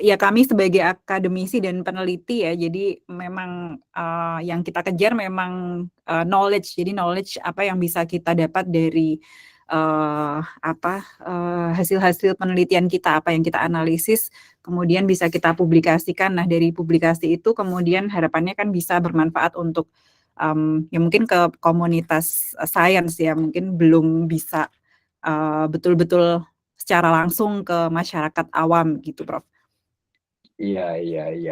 ya kami sebagai akademisi dan peneliti ya, jadi memang yang kita kejar memang knowledge. Jadi knowledge apa yang bisa kita dapat dari hasil-hasil penelitian kita, apa yang kita analisis, kemudian bisa kita publikasikan. Nah, dari publikasi itu kemudian harapannya kan bisa bermanfaat untuk ya mungkin ke komunitas sains ya, mungkin belum bisa betul-betul secara langsung ke masyarakat awam gitu, Prof. Iya.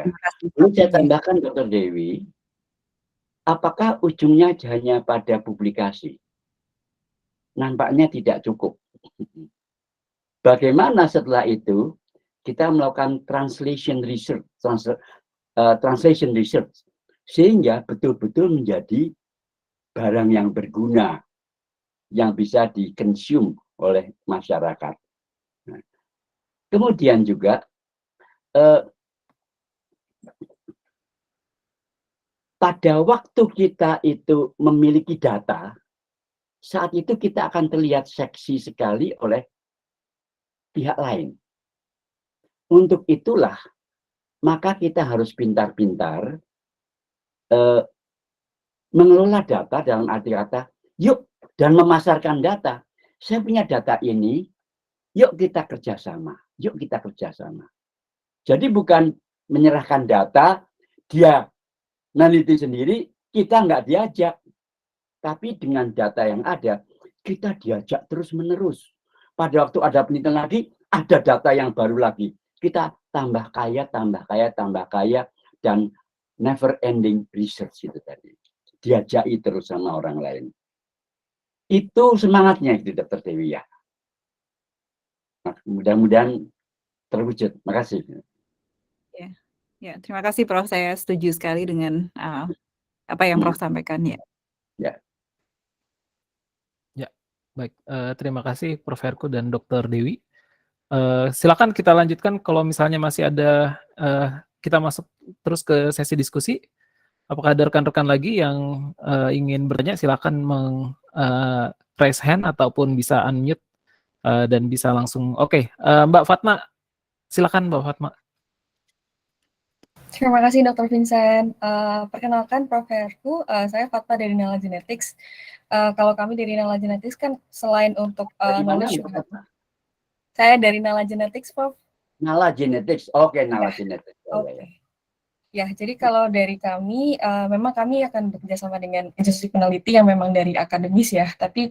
Terima kasih. Lalu saya tambahkan Dr. Dewi, apakah ujungnya hanya pada publikasi? Nampaknya tidak cukup. Bagaimana setelah itu kita melakukan translation research, sehingga betul-betul menjadi barang yang berguna, yang bisa di-consume oleh masyarakat. Nah, kemudian juga pada waktu kita itu memiliki data, saat itu kita akan terlihat seksi sekali oleh pihak lain. Untuk itulah, maka kita harus pintar-pintar mengelola data dalam arti kata, yuk, dan memasarkan data. Saya punya data ini, yuk kita kerjasama. Jadi bukan menyerahkan data, dia meneliti sendiri, kita nggak diajak. Tapi dengan data yang ada, kita diajak terus-menerus. Pada waktu ada penelitian lagi, ada data yang baru lagi. Kita tambah kaya, dan never ending research itu tadi. Diajaki terus sama orang lain. Itu semangatnya itu Dr. Dewi ya. Nah, mudah-mudahan terwujud. Terima kasih. Ya, terima kasih Prof. Saya setuju sekali dengan apa yang Prof sampaikan ya. Baik, terima kasih Prof. Herku dan Dr. Dewi. Silakan kita lanjutkan kalau misalnya masih ada, kita masuk terus ke sesi diskusi. Apakah ada rekan-rekan lagi yang ingin bertanya? Silakan raise hand ataupun bisa unmute dan bisa langsung. Oke, Mbak Fatma, silakan Mbak Fatma. Terima kasih Dr. Vincent. Perkenalkan Prof. Herku, saya Fatma dari Nala Genetics. Kalau kami dari Nala Genetics kan selain untuk Dari mana, knowledge, Mbak Fatma? saya dari Nala Genetics, Prof. Nala Genetics. Oke, Nala Genetics. Oke. Ya, jadi kalau dari kami, memang kami akan bekerjasama dengan institusi peneliti yang memang dari akademis ya, tapi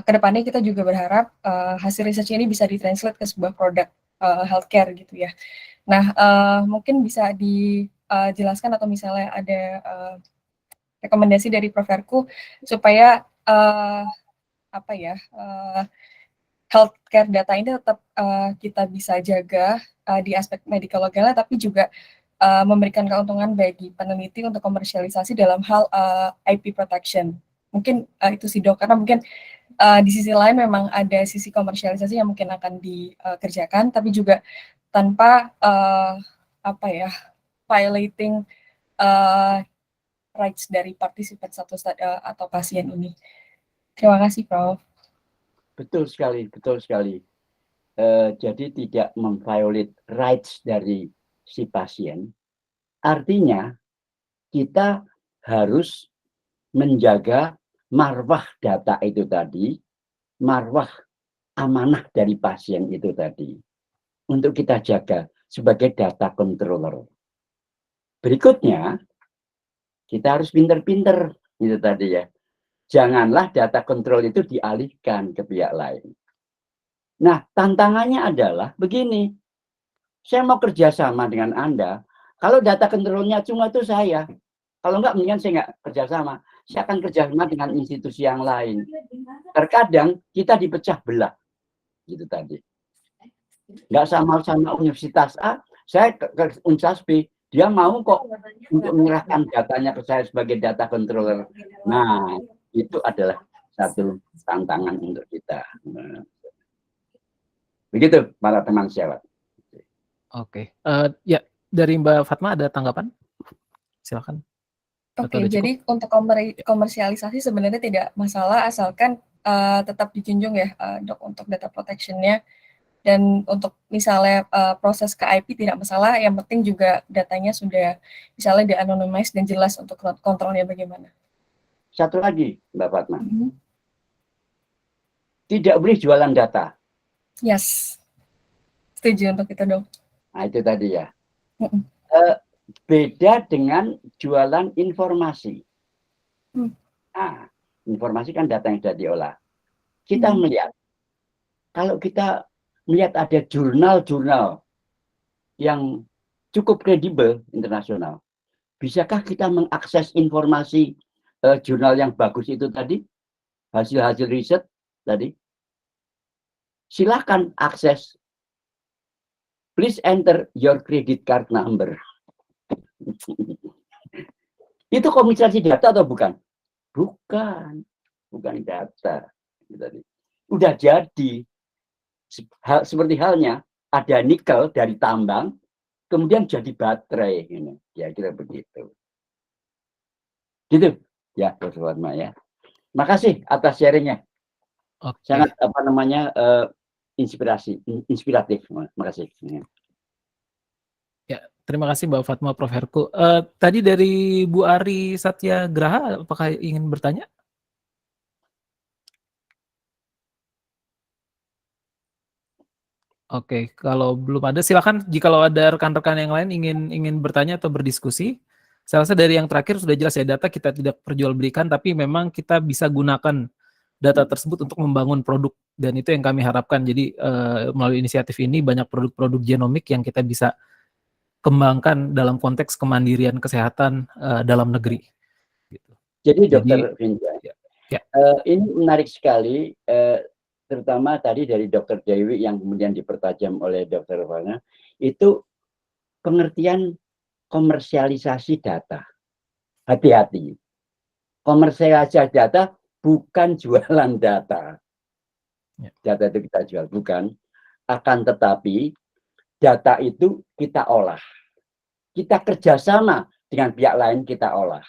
kedepannya kita juga berharap hasil research ini bisa ditranslate ke sebuah produk healthcare gitu ya. Nah, mungkin bisa dijelaskan atau misalnya ada rekomendasi dari Prof. Herku supaya healthcare data ini tetap kita bisa jaga di aspek medical legalnya, tapi juga memberikan keuntungan bagi peneliti untuk komersialisasi dalam hal IP protection. Mungkin itu sih Dok, karena mungkin di sisi lain memang ada sisi komersialisasi yang mungkin akan dikerjakan, tapi juga tanpa violating rights dari partisipan atau pasien ini. Terima kasih, Prof. Betul sekali, betul sekali. Jadi tidak memviolate rights dari si pasien. Artinya kita harus menjaga marwah data itu tadi, marwah amanah dari pasien itu tadi, untuk kita jaga sebagai data controller. Berikutnya, kita harus pinter-pinter, itu tadi ya. Janganlah data kontrol itu dialihkan ke pihak lain. Nah, tantangannya adalah begini. Saya mau kerjasama dengan Anda. Kalau data kontrolnya cuma itu saya. Kalau enggak, mendingan saya enggak kerjasama. Saya akan kerjasama dengan institusi yang lain. Terkadang kita dipecah belah. Gitu tadi. Enggak sama-sama Universitas A, saya ke Universitas B. Dia mau kok untuk menyerahkan datanya ke saya sebagai data controller. Nah, itu adalah satu tantangan untuk kita. Begitu para teman sejawat. Oke. Ya, dari Mbak Fatma ada tanggapan? Silakan. Oke, jadi untuk komersialisasi sebenarnya tidak masalah asalkan tetap dijunjung ya Dok untuk data protection-nya. Dan untuk misalnya proses ke IP tidak masalah, yang penting juga datanya sudah misalnya di-anonymize dan jelas untuk kontrolnya bagaimana. Satu lagi, Mbak Fatma. Tidak boleh jualan data. Yes. Setuju untuk itu, Dok. Nah, itu tadi ya. Beda dengan jualan informasi. Nah, informasi kan data yang sudah diolah. Kita melihat, kalau kita melihat ada jurnal-jurnal yang cukup kredibel internasional, bisakah kita mengakses informasi jurnal yang bagus itu tadi, hasil-hasil riset tadi? Silakan akses. Please enter your credit card number. Itu komunikasi data atau bukan? Bukan, bukan data. Udah jadi. Seperti halnya ada nikel dari tambang, kemudian jadi baterai. Ya kira begitu. Gitu ya, Dr. Fatma ya. Makasih atas sharingnya. Sangat inspiratif. Makasih. Ya, terima kasih Mbak Fatma, Prof. Herku. Tadi dari Bu Ari Satyagraha, apakah ingin bertanya? Oke, kalau belum ada, silakan. Jikalau ada rekan-rekan yang lain ingin bertanya atau berdiskusi. Saya rasa dari yang terakhir sudah jelas ya, data kita tidak perjualbelikan, tapi memang kita bisa gunakan data tersebut untuk membangun produk, dan itu yang kami harapkan. Jadi melalui inisiatif ini banyak produk-produk genomik yang kita bisa kembangkan dalam konteks kemandirian kesehatan dalam negeri. Jadi Dr. Vincent, ini menarik sekali, terutama tadi dari Dr. Dewi yang kemudian dipertajam oleh Dr. Fana, itu pengertian komersialisasi data. Hati-hati. Komersialisasi data bukan jualan data. Data itu kita jual, bukan. Akan tetapi data itu kita olah. Kita kerjasama dengan pihak lain, kita olah.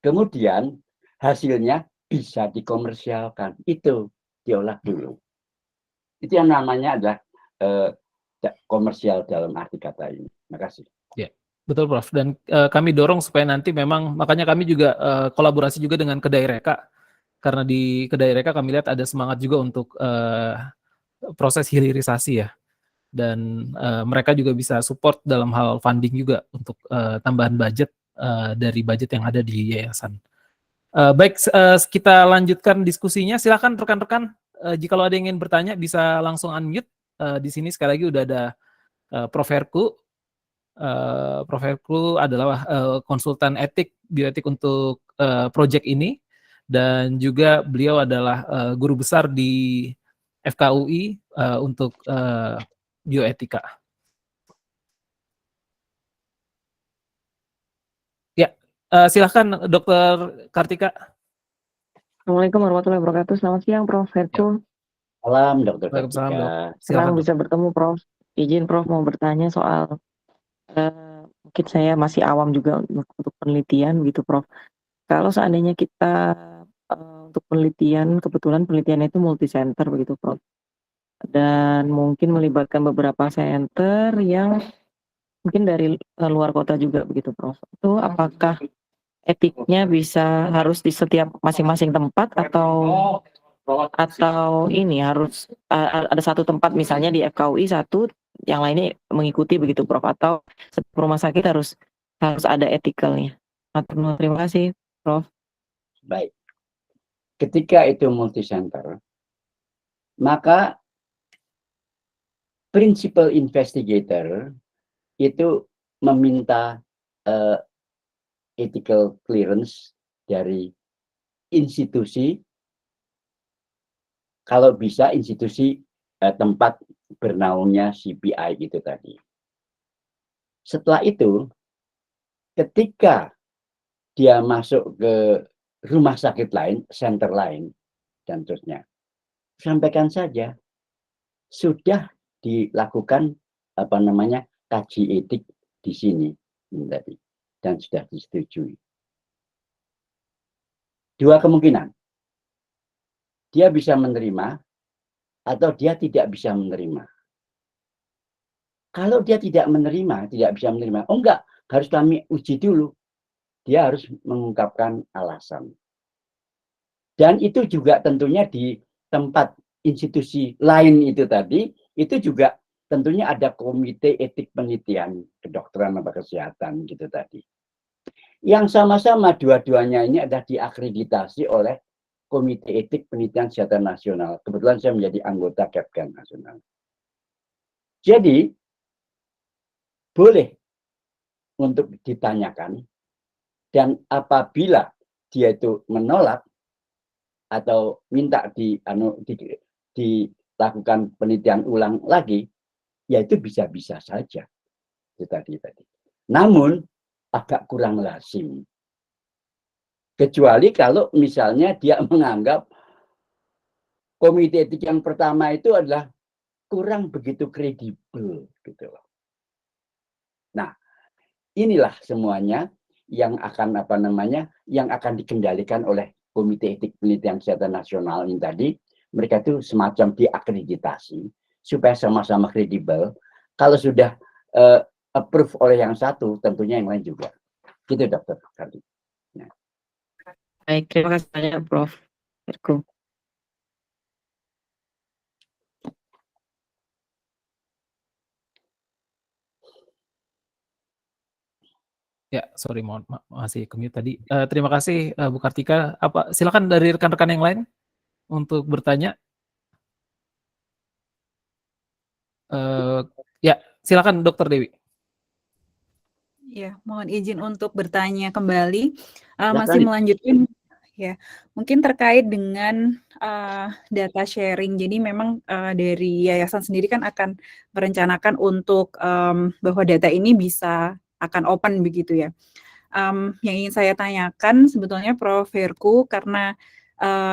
Kemudian hasilnya bisa dikomersialkan. Itu diolah dulu. Itu yang namanya adalah komersial dalam arti kata ini. Terima kasih. Ya, Betul, Prof. Dan kami dorong supaya nanti memang, makanya kami juga kolaborasi juga dengan Kedai Reka, karena di Kedai Reka kami lihat ada semangat juga untuk proses hilirisasi ya, dan mereka juga bisa support dalam hal funding juga untuk tambahan budget dari budget yang ada di yayasan. Baik, kita lanjutkan diskusinya. Silakan rekan-rekan, jika ada yang ingin bertanya bisa langsung unmute. Di sini sekali lagi udah ada Prof. Herku. Prof. Herku adalah konsultan etik, bioetik untuk proyek ini, dan juga beliau adalah guru besar di FKUI untuk bioetika. Ya, silahkan Dr. Kartika. Assalamualaikum warahmatullahi wabarakatuh. Selamat siang, Prof. Herku. Salam, Dr. Waalaikumsalam, Dok. Kartika. Senang Silakan, Dok. bisa bertemu, Prof. Izin, Prof, mau bertanya soal mungkin saya masih awam juga untuk penelitian gitu, Prof. Kalau seandainya kita untuk penelitian, kebetulan penelitian itu multi-center begitu, Prof. Dan mungkin melibatkan beberapa center yang mungkin dari luar kota juga begitu, Prof. Itu apakah etiknya bisa harus di setiap masing-masing tempat atau ini harus ada satu tempat misalnya di FKUI satu, yang lainnya mengikuti begitu, Prof, atau setiap rumah sakit harus ada etikalnya. Terima kasih, Prof. Baik. Ketika itu multi center, maka principal investigator itu meminta ethical clearance dari institusi, kalau bisa institusi tempat bernaungnya CPI itu tadi. Setelah itu, ketika dia masuk ke rumah sakit lain, center lain, dan seterusnya, sampaikan saja sudah dilakukan kaji etik di sini tadi, dan sudah disetujui. Dua kemungkinan, dia bisa menerima atau dia tidak bisa menerima. Kalau dia tidak bisa menerima, oh enggak, harus kami uji dulu. Dia harus mengungkapkan alasan. Dan itu juga tentunya di tempat institusi lain itu tadi, itu juga tentunya ada komite etik penelitian kedokteran atau kesehatan gitu tadi. Yang sama-sama dua-duanya ini adalah diakreditasi oleh Komite Etik Penelitian Kesehatan Nasional. Kebetulan saya menjadi anggota KEPKEN Nasional. Jadi, boleh untuk ditanyakan, dan apabila dia itu menolak atau minta dilakukan penelitian ulang lagi, ya itu bisa-bisa saja. Itu tadi. Namun, agak kurang lazim. Kecuali kalau misalnya dia menganggap komite etik yang pertama itu adalah kurang begitu kredibel gitu loh. Nah, inilah semuanya yang akan yang akan dikendalikan oleh Komite Etik Penelitian Kesehatan Nasional ini tadi. Mereka itu semacam diakreditasi supaya sama-sama kredibel. Kalau sudah approve oleh yang satu, tentunya yang lain juga. Gitu, Dokter. Nah. Baik, terima kasih banyak, Prof. Herku. Ya, sorry, mohon masih kemute tadi. Terima kasih Bu Kartika. Silakan dari rekan-rekan yang lain untuk bertanya. Ya, silakan Dokter Dewi. Ya, mohon izin untuk bertanya kembali, Ya, masih melanjutkan ya, mungkin terkait dengan data sharing. Jadi memang dari yayasan sendiri kan akan merencanakan untuk bahwa data ini bisa akan open begitu ya. Yang ingin saya tanyakan sebetulnya Prof. Herku, karena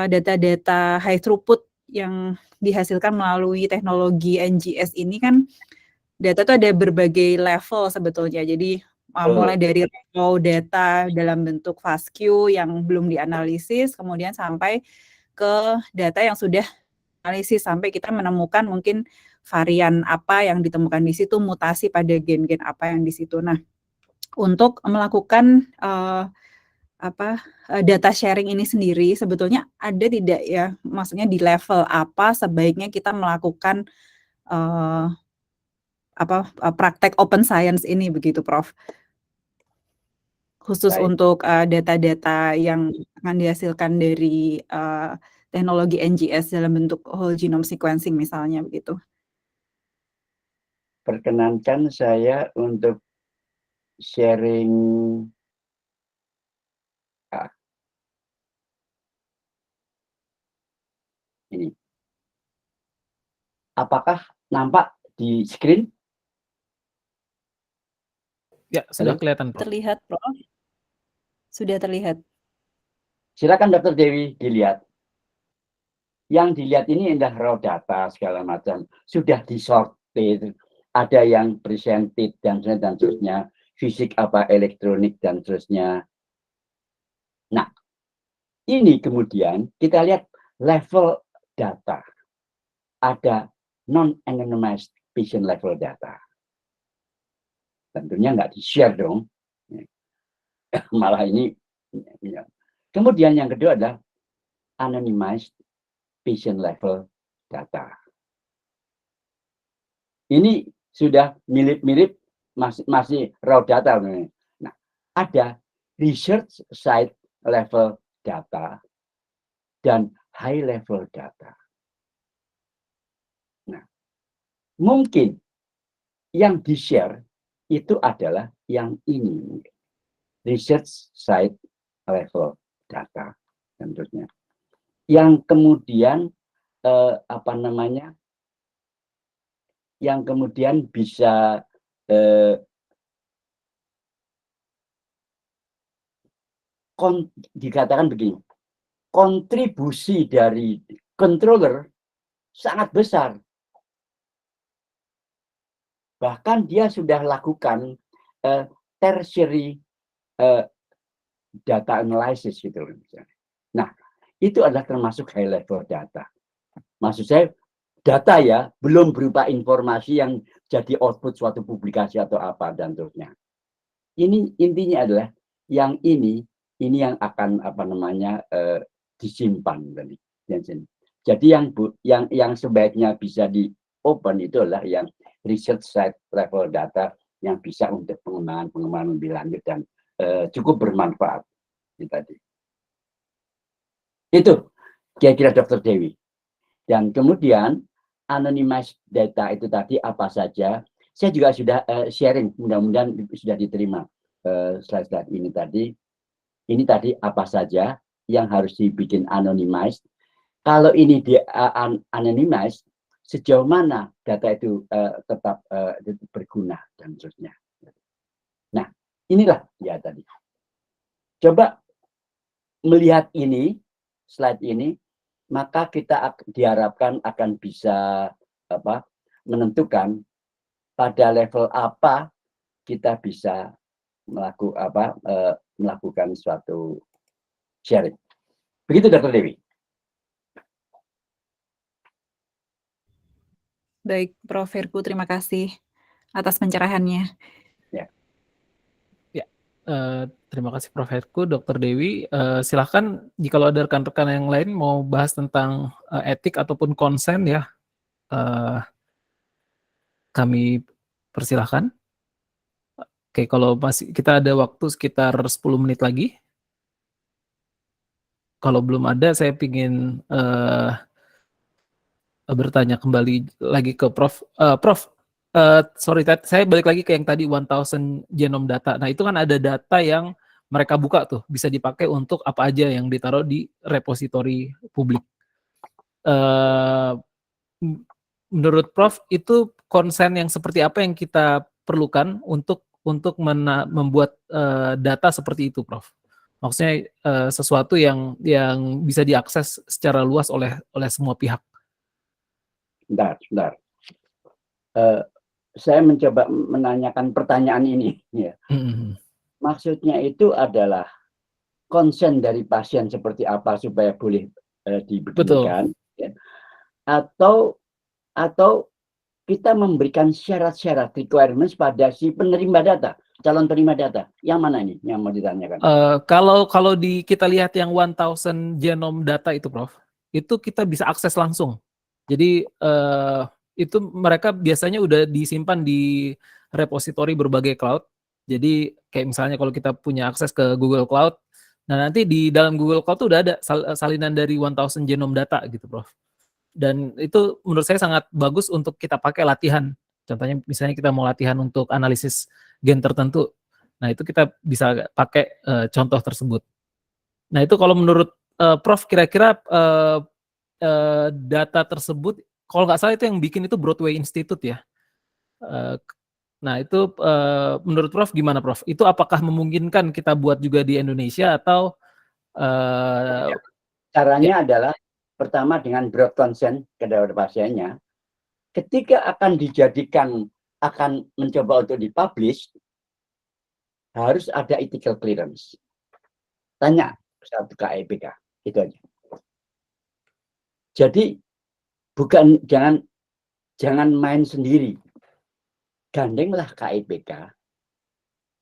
data-data high throughput yang dihasilkan melalui teknologi NGS ini kan data itu ada berbagai level sebetulnya. Jadi mulai dari raw data dalam bentuk FASTQ yang belum dianalisis, kemudian sampai ke data yang sudah analisis sampai kita menemukan mungkin varian apa yang ditemukan di situ, mutasi pada gen-gen apa yang di situ. Nah, untuk melakukan data sharing ini sendiri sebetulnya ada tidak ya, maksudnya di level apa sebaiknya kita melakukan praktek open science ini begitu, Prof? Khusus Baik. untuk data-data yang akan dihasilkan dari teknologi NGS dalam bentuk whole genome sequencing misalnya begitu. Perkenankan saya untuk sharing ini. Apakah nampak di screen? Ya, sudah Halo? kelihatan, Prof. Terlihat, Prof. Sudah terlihat. Silakan Dr. Dewi dilihat. Yang dilihat ini indah raw data segala macam. Sudah disortir. Ada yang presented dan seterusnya. Fisik apa elektronik dan seterusnya. Nah, ini kemudian kita lihat level data. Ada non-anonymized patient level data. Tentunya nggak di-share dong. Malah ini. Kemudian yang kedua adalah anonymized patient level data. Ini sudah mirip-mirip masih raw data. Nah, ada research site level data dan high level data. Nah, mungkin yang di-share itu adalah yang ini, research site level data tentunya. Yang kemudian yang kemudian bisa dikatakan begini, kontribusi dari controller sangat besar. Bahkan dia sudah lakukan tertiary data analysis gitu misalnya. Nah, itu adalah termasuk high level data. Maksud saya data ya, belum berupa informasi yang jadi output suatu publikasi atau apa dan terusnya. Ini intinya adalah yang ini yang akan disimpan tadi. Jadi yang sebaiknya bisa di open itu adalah yang research site level data yang bisa untuk pengembangan lebih lanjut dan cukup bermanfaat. Tadi. Itu kira-kira Dr. Dewi. Dan kemudian anonymized data itu tadi apa saja. Saya juga sudah sharing, mudah-mudahan sudah diterima slide-slide ini tadi. Ini tadi apa saja yang harus dibikin anonymized. Kalau ini di anonymized, sejauh mana data itu tetap berguna dan seterusnya. Nah, inilah ya tadi. Coba melihat ini, slide ini, maka kita diharapkan akan bisa menentukan pada level apa kita bisa melakukan suatu sharing. Begitu Dr. Dewi. Baik, Prof. Herku, terima kasih atas pencerahannya. Terima kasih Prof. Herku, Dr. Dewi. Silahkan jika ada rekan-rekan yang lain mau bahas tentang etik ataupun konsen ya, kami persilahkan. Oke, kalau masih kita ada waktu sekitar 10 menit lagi. Kalau belum ada, saya ingin bertanya kembali lagi ke Prof. Prof, sorry, saya balik lagi ke yang tadi 1000 genome data. Nah, itu kan ada data yang mereka buka tuh, bisa dipakai untuk apa aja yang ditaruh di repositori publik. Menurut Prof, itu konsen yang seperti apa yang kita perlukan untuk membuat data seperti itu, Prof? Maksudnya sesuatu yang bisa diakses secara luas oleh semua pihak. Bentar. Saya mencoba menanyakan pertanyaan ini. Ya. Maksudnya itu adalah konsen dari pasien seperti apa supaya boleh dibeginikan. Ya. Atau kita memberikan syarat-syarat requirements pada si penerima data, calon penerima data. Yang mana ini yang mau ditanyakan? Kalau kita lihat yang 1000 genome data itu, Prof, itu kita bisa akses langsung. Jadi itu mereka biasanya udah disimpan di repositori berbagai cloud. Jadi kayak misalnya kalau kita punya akses ke Google Cloud, nah nanti di dalam Google Cloud tuh udah ada salinan dari 1000 genome data gitu, Prof. Dan itu menurut saya sangat bagus untuk kita pakai latihan. Contohnya misalnya kita mau latihan untuk analisis gen tertentu. Nah, itu kita bisa pakai contoh tersebut. Nah, itu kalau menurut Prof, kira-kira data tersebut, kalau nggak salah itu yang bikin itu Broadway Institute ya. Nah, itu menurut Prof gimana, Prof? Itu apakah memungkinkan kita buat juga di Indonesia atau Caranya adalah pertama dengan broad consent kepada pasiennya. Ketika akan dijadikan, akan mencoba untuk dipublish, harus ada ethical clearance. Tanya satu KEPK, itu aja. Jadi bukan, jangan main sendiri. Gandenglah KEPK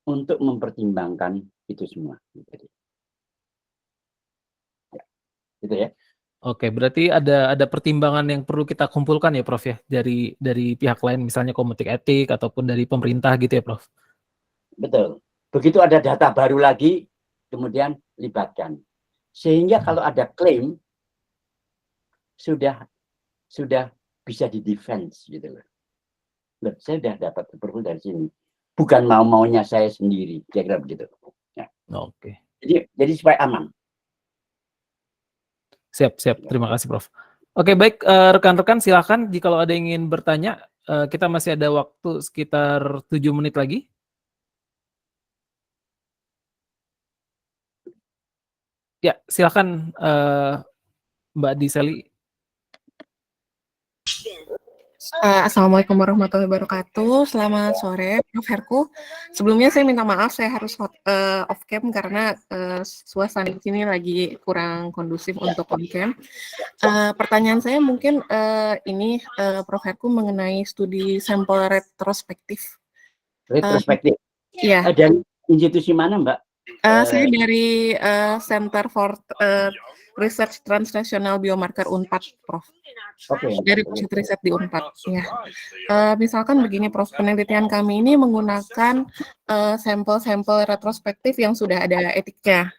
untuk mempertimbangkan itu semua. Gitu ya. Oke, berarti ada pertimbangan yang perlu kita kumpulkan ya, Prof ya, dari pihak lain, misalnya komite etik ataupun dari pemerintah gitu ya, Prof. Betul. Begitu ada data baru lagi, kemudian libatkan. Sehingga kalau ada klaim, sudah bisa di-defense gitu loh. Loh, saya sudah dapat approval dari sini. Bukan mau-maunya saya sendiri, kira-kira begitu. Ya. Oke. Jadi supaya aman. Siap. Terima kasih, Prof. Oke, baik, rekan-rekan silakan jika ada yang ingin bertanya, kita masih ada waktu sekitar 7 menit lagi. Ya, silakan Mbak Diseli. Assalamualaikum warahmatullahi wabarakatuh. Selamat sore, Prof. Herku. Sebelumnya saya minta maaf, saya harus off cam karena suasana di sini lagi kurang kondusif untuk on cam. Pertanyaan saya mungkin ini Prof. Herku mengenai studi sampel retrospektif. Retrospektif. Iya. Dari institusi mana, Mbak? Saya dari Center for Research Transnational Biomarker UNPAD, Prof. Oke. Dari pusat riset di UNPAD. Ya. Misalkan begini, Prof. Penelitian kami ini menggunakan sampel-sampel retrospektif yang sudah ada etiknya.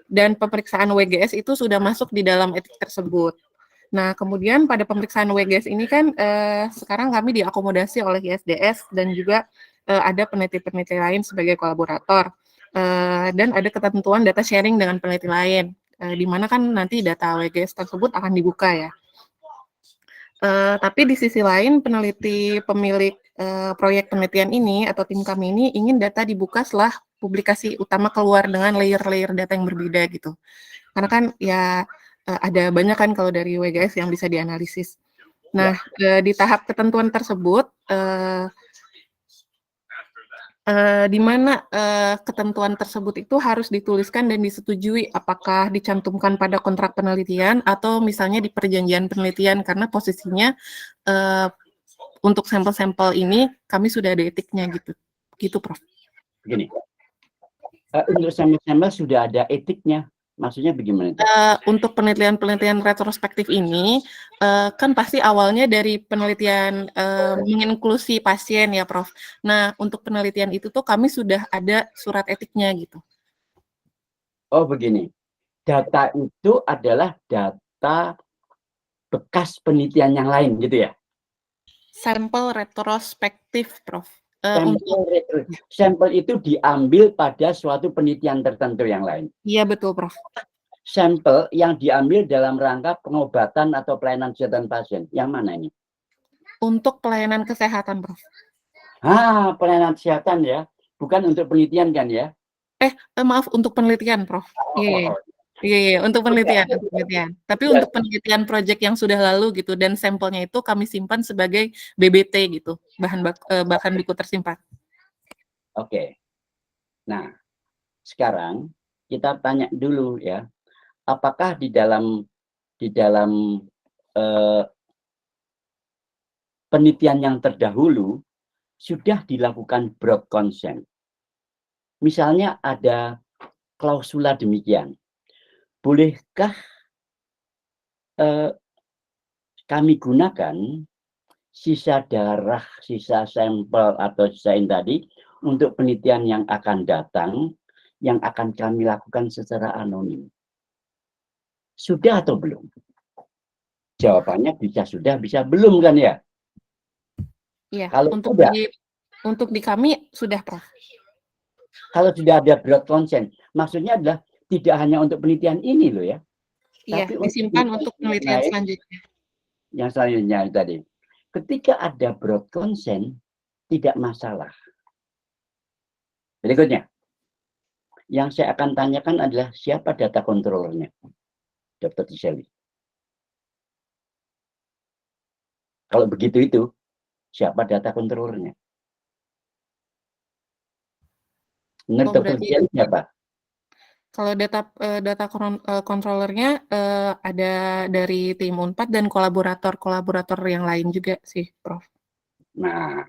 Dan pemeriksaan WGS itu sudah masuk di dalam etik tersebut. Nah, kemudian pada pemeriksaan WGS ini kan sekarang kami diakomodasi oleh ISDS dan juga ada peneliti-peneliti lain sebagai kolaborator. Dan ada ketentuan data sharing dengan peneliti lain, di mana kan nanti data WGS tersebut akan dibuka ya. Tapi di sisi lain peneliti pemilik proyek penelitian ini atau tim kami ini ingin data dibuka setelah publikasi utama keluar dengan layer-layer data yang berbeda gitu. Karena kan ya ada banyak kan kalau dari WGS yang bisa dianalisis. Nah, di tahap ketentuan tersebut di mana ketentuan tersebut itu harus dituliskan dan disetujui apakah dicantumkan pada kontrak penelitian atau misalnya di perjanjian penelitian karena posisinya untuk sampel-sampel ini kami sudah ada etiknya gitu Prof. Begini, untuk sampel-sampel sudah ada etiknya, maksudnya bagaimana? Untuk penelitian-penelitian retrospektif ini kan pasti awalnya dari penelitian menginklusi pasien ya Prof. Nah untuk penelitian itu tuh kami sudah ada surat etiknya gitu. Oh begini, data itu adalah data bekas penelitian yang lain gitu ya? Sampel retrospektif Prof. Sampel itu diambil pada suatu penelitian tertentu yang lain? Iya betul Prof. Sampel yang diambil dalam rangka pengobatan atau pelayanan kesehatan pasien, yang mana ini? Untuk pelayanan kesehatan, Prof. Pelayanan kesehatan ya, bukan untuk penelitian kan ya? Maaf, untuk penelitian, Prof. Iya, untuk penelitian. Tapi untuk penelitian proyek yang sudah lalu gitu, dan sampelnya itu kami simpan sebagai BBT gitu, bahan buku tersimpan. Oke. Nah, sekarang kita tanya dulu ya. Apakah di dalam penelitian yang terdahulu sudah dilakukan broad consent. Misalnya ada klausula demikian. Bolehkah kami gunakan sisa darah, sisa sampel atau sisa ini tadi untuk penelitian yang akan datang, yang akan kami lakukan secara anonim? Sudah atau belum? Jawabannya bisa sudah, bisa belum kan ya? Iya, Kalau untuk di kami sudah, Prof. Kalau sudah ada broad consent, maksudnya adalah tidak hanya untuk penelitian ini loh ya. Iya, Tapi disimpan untuk penelitian lain, selanjutnya. yang selanjutnya tadi. Ketika ada broad consent, tidak masalah. Berikutnya, yang saya akan tanyakan adalah siapa data controllernya, Dr. Tiseli. Kalau begitu itu, siapa data controllernya? Menurut Dr. Tiseli siapa? Kalau data controllernya ada dari tim Unpad dan kolaborator yang lain juga sih, Prof. Nah,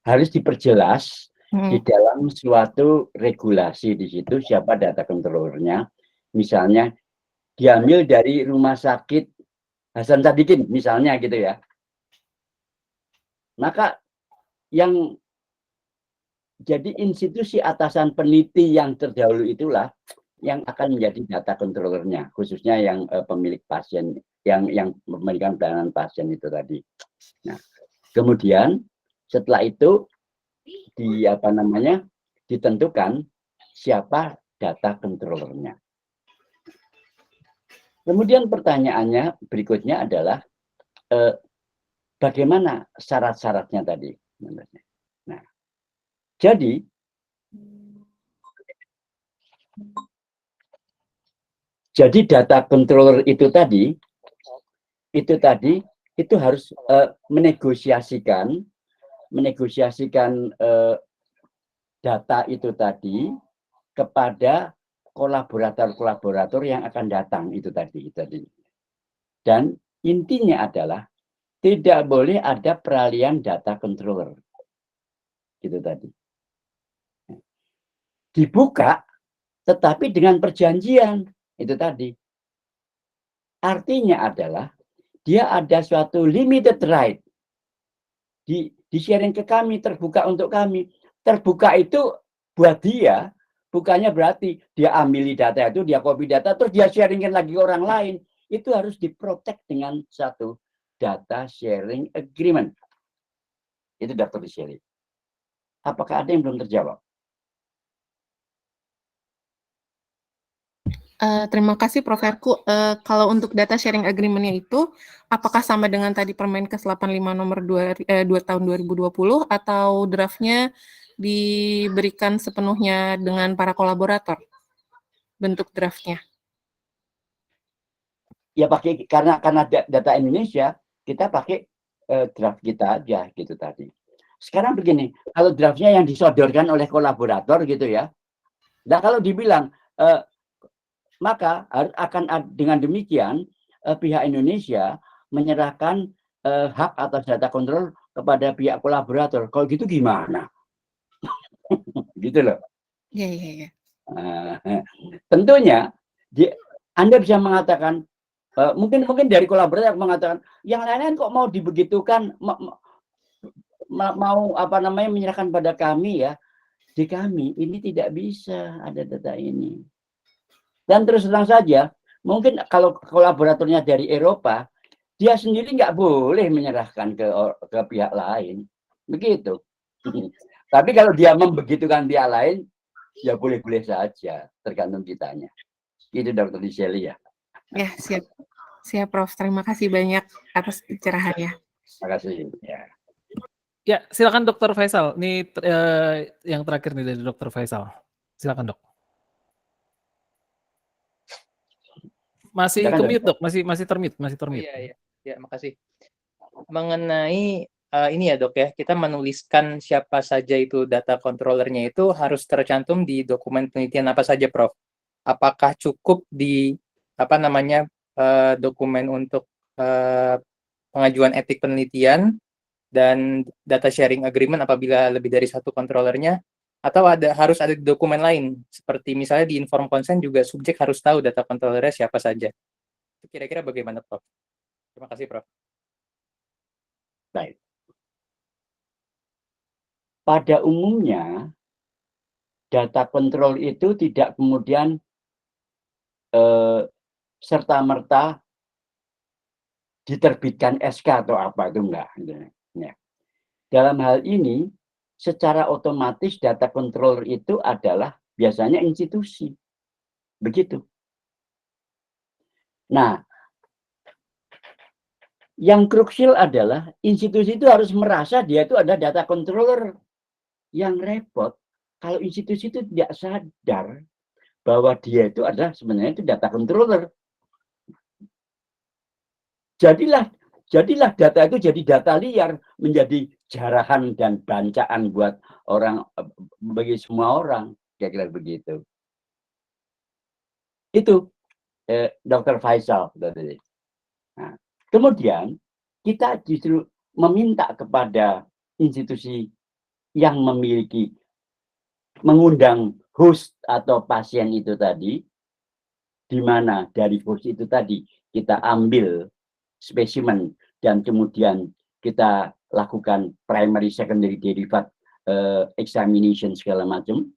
harus diperjelas di dalam suatu regulasi di situ siapa data controllernya. Misalnya diambil dari rumah sakit Hasan Sadikin misalnya gitu ya. Maka yang jadi institusi atasan peneliti yang terdahulu itulah yang akan menjadi data controllernya, khususnya yang pemilik pasien, yang memberikan pelayanan pasien itu tadi. Nah, kemudian setelah itu ditentukan siapa data controllernya. Kemudian pertanyaannya berikutnya adalah bagaimana syarat-syaratnya tadi. Nah, jadi data controller itu tadi harus menegosiasikan data itu tadi kepada kolaborator yang akan datang itu tadi. Dan intinya adalah tidak boleh ada peralihan data controller. Gitu tadi. Dibuka tetapi dengan perjanjian itu tadi. Artinya adalah dia ada suatu limited right di sharing ke kami, terbuka untuk kami. Terbuka itu buat dia bukannya berarti dia ambil data itu, dia copy data terus dia sharingin lagi ke orang lain. Itu harus diprotek dengan satu data sharing agreement. Itu Dr. Tiseli. Apakah ada yang belum terjawab? Terima kasih Prof. Herku. Kalau untuk data sharing agreement-nya itu, apakah sama dengan tadi Permenkes 85 nomor 2 tahun 2020 atau draftnya diberikan sepenuhnya dengan para kolaborator? Bentuk draftnya? Ya pakai karena data Indonesia kita pakai draft kita aja gitu tadi. Sekarang begini, kalau draftnya yang disodorkan oleh kolaborator gitu ya. Nah kalau dibilang maka akan dengan demikian pihak Indonesia menyerahkan hak atas data kontrol kepada pihak kolaborator. Kalau gitu gimana? Gitu loh. Iya. Tentunya Anda bisa mengatakan mungkin dari kolaborator mengatakan yang lain-lain kok mau dibegitukan mau menyerahkan pada kami ya. Di kami ini tidak bisa ada data ini. Dan terus terang saja, mungkin kalau kolaboratornya dari Eropa, dia sendiri nggak boleh menyerahkan ke pihak lain. Begitu. Tapi kalau dia membegitukan pihak lain, ya boleh-boleh saja, tergantung kitanya. Itu Dr. Tiseli ya. Ya, siap. Siap, Prof. Terima kasih banyak atas pencerahannya. Terima kasih. Ya, silakan Dr. Faisal. Ini yang terakhir nih dari Dr. Faisal. Silakan, Dok. Masih ke-mute, Dok. Masih termute. Iya, makasih. Mengenai ini ya, Dok ya, kita menuliskan siapa saja itu data controllernya itu harus tercantum di dokumen penelitian apa saja, Prof? Apakah cukup di dokumen untuk pengajuan etik penelitian dan data sharing agreement apabila lebih dari satu controllernya, atau harus ada di dokumen lain, seperti misalnya di inform consent juga subjek harus tahu data controllernya siapa saja. Kira-kira bagaimana, Prof? Terima kasih, Prof. Baik. Pada umumnya, data control itu tidak kemudian serta-merta diterbitkan SK atau apa, itu enggak. Ya. Dalam hal ini, secara otomatis data controller itu adalah biasanya institusi. Begitu. Nah, yang krusial adalah institusi itu harus merasa dia itu ada data controller. Yang repot, kalau institusi itu tidak sadar bahwa dia itu adalah sebenarnya itu data controller. Jadilah data itu jadi data liar, menjadi jarahan dan bancaan buat orang, bagi semua orang, kira-kira begitu. Itu Dr. Faisal tadi. Nah, kemudian kita justru meminta kepada institusi yang memiliki mengundang host atau pasien itu tadi, di mana dari host itu tadi kita ambil spesimen dan kemudian kita lakukan primary, secondary, derivative examination segala macam.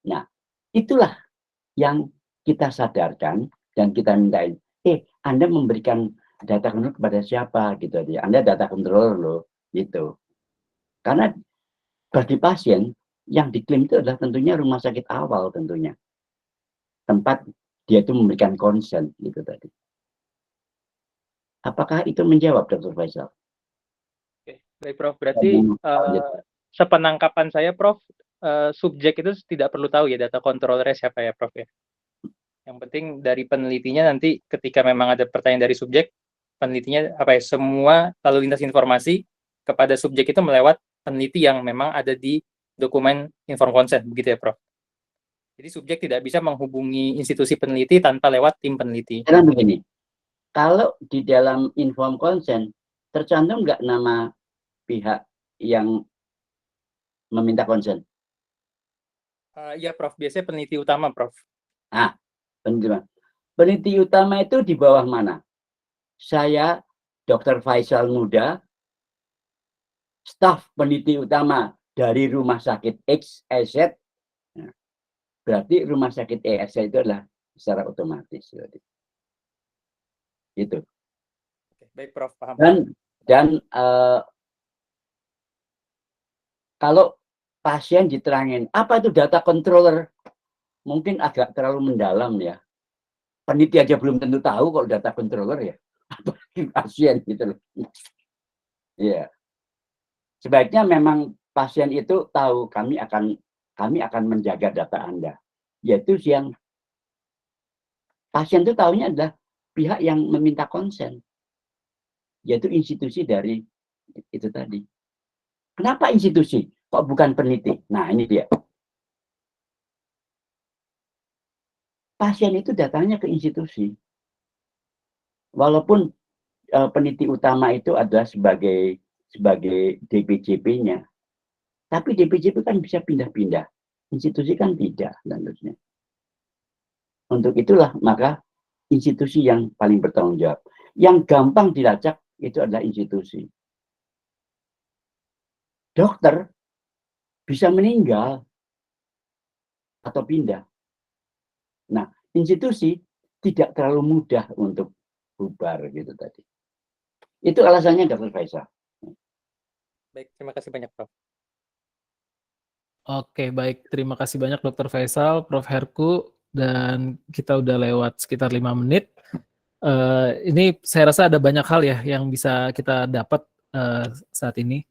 Nah, itulah yang kita sadarkan dan kita mintain, Anda memberikan data control kepada siapa gitu ya? Anda data controller loh, gitu. Karena bagi pasien yang diklaim itu adalah tentunya rumah sakit awal tentunya. Tempat dia itu memberikan consent gitu tadi. Apakah itu menjawab, Dr. Faisal? Oke, baik, Prof. Berarti sepenangkapan saya, Prof, subjek itu tidak perlu tahu ya data controllernya siapa ya, Prof ya. Yang penting dari penelitinya nanti ketika memang ada pertanyaan dari subjek, penelitinya semua lalu lintas informasi kepada subjek itu melewat peneliti yang memang ada di dokumen inform consent, begitu ya, Prof. Jadi subjek tidak bisa menghubungi institusi peneliti tanpa lewat tim peneliti. Karena begini, kalau di dalam inform consent tercantum nggak nama pihak yang meminta consent? Ya, Prof. Biasanya peneliti utama, Prof. Nah, peneliti utama itu di bawah mana? Saya, Dr. Faisal Muda, staf peneliti utama dari rumah sakit XYZ. Nah, berarti rumah sakit XYZ itu adalah secara otomatis. Gitu. Oke, baik, Prof. Paham. Dan kalau pasien diterangin, apa itu data controller? Mungkin agak terlalu mendalam ya. Peneliti aja belum tentu tahu kalau data controller ya. Apalagi pasien gitu loh. Iya. Sebaiknya memang pasien itu tahu kami akan menjaga data Anda. Yaitu yang pasien itu tahunya adalah pihak yang meminta konsen. Yaitu institusi dari itu tadi. Kenapa institusi? Kok bukan peneliti? Nah, ini dia. Pasien itu datangnya ke institusi. Walaupun peneliti utama itu adalah sebagai DPJP-nya. Tapi DPJP kan bisa pindah-pindah. Institusi kan tidak, tentunya. Untuk itulah maka institusi yang paling bertanggung jawab. Yang gampang dilacak itu adalah institusi. Dokter bisa meninggal atau pindah. Nah, institusi tidak terlalu mudah untuk bubar gitu tadi. Itu alasannya, Dr. Faisal. Baik, terima kasih banyak, Prof. Oke, baik. Terima kasih banyak Dr. Faisal, Prof. Herku, dan kita udah lewat sekitar 5 menit. Ini saya rasa ada banyak hal ya yang bisa kita dapat saat ini.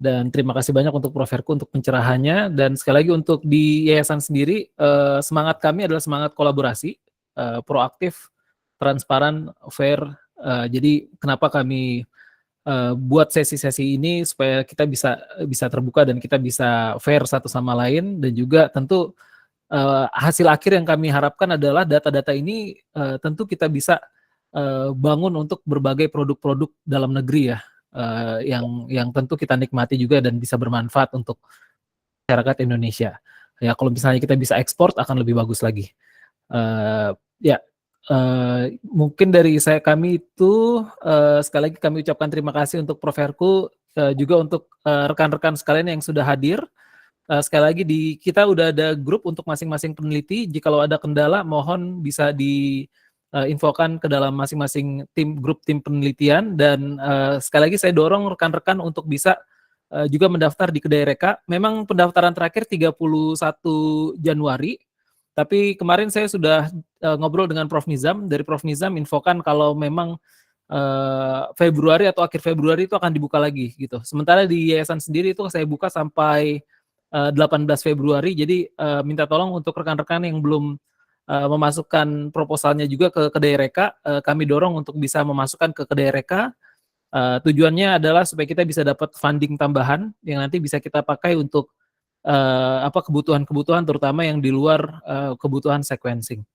Dan terima kasih banyak untuk Prof. Herku untuk pencerahannya. Dan sekali lagi untuk di yayasan sendiri, semangat kami adalah semangat kolaborasi, proaktif, transparan, fair. Jadi kenapa kami buat sesi-sesi ini supaya kita bisa terbuka dan kita bisa fair satu sama lain, dan juga tentu hasil akhir yang kami harapkan adalah data-data ini tentu kita bisa bangun untuk berbagai produk-produk dalam negeri ya, yang tentu kita nikmati juga dan bisa bermanfaat untuk masyarakat Indonesia. Ya kalau misalnya kita bisa ekspor akan lebih bagus lagi. Mungkin dari kami itu sekali lagi kami ucapkan terima kasih untuk Prof. Herku, juga untuk rekan-rekan sekalian yang sudah hadir. Sekali lagi kita udah ada grup untuk masing-masing peneliti. Jikalau ada kendala, mohon bisa diinfokan ke dalam masing-masing grup tim penelitian. Dan sekali lagi saya dorong rekan-rekan untuk bisa juga mendaftar di Kedai Reka. Memang pendaftaran terakhir 31 Januari. Tapi kemarin saya sudah ngobrol dengan Prof. Nizam. Dari Prof. Nizam infokan kalau memang Februari atau akhir Februari itu akan dibuka lagi gitu. Sementara di yayasan sendiri itu saya buka sampai 18 Februari. Jadi minta tolong untuk rekan-rekan yang belum memasukkan proposalnya juga ke Kedai Reka, kami dorong untuk bisa memasukkan ke Kedai Reka. Tujuannya adalah supaya kita bisa dapat funding tambahan yang nanti bisa kita pakai untuk kebutuhan-kebutuhan terutama yang di luar kebutuhan sequencing.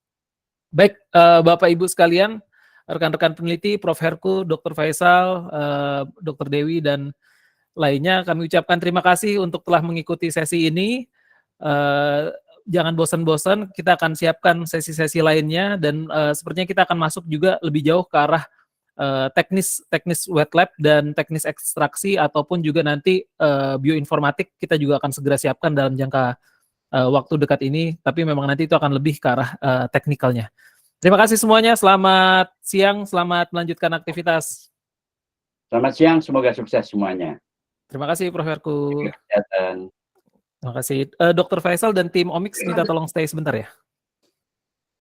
Baik, Bapak Ibu sekalian, rekan-rekan peneliti, Prof. Herku, Dr. Faisal, Dr. Dewi, dan lainnya, kami ucapkan terima kasih untuk telah mengikuti sesi ini. Jangan bosan-bosan, kita akan siapkan sesi-sesi lainnya, dan sepertinya kita akan masuk juga lebih jauh ke arah teknis wet lab dan teknis ekstraksi, ataupun juga nanti bioinformatik kita juga akan segera siapkan dalam jangka waktu dekat ini, tapi memang nanti itu akan lebih ke arah teknikalnya. Terima kasih semuanya, selamat siang, selamat melanjutkan aktivitas. Selamat siang, semoga sukses semuanya. Terima kasih Prof. Herku. Kesehatan. Terima kasih. Dr. Faisal dan tim Omics minta tolong stay sebentar ya.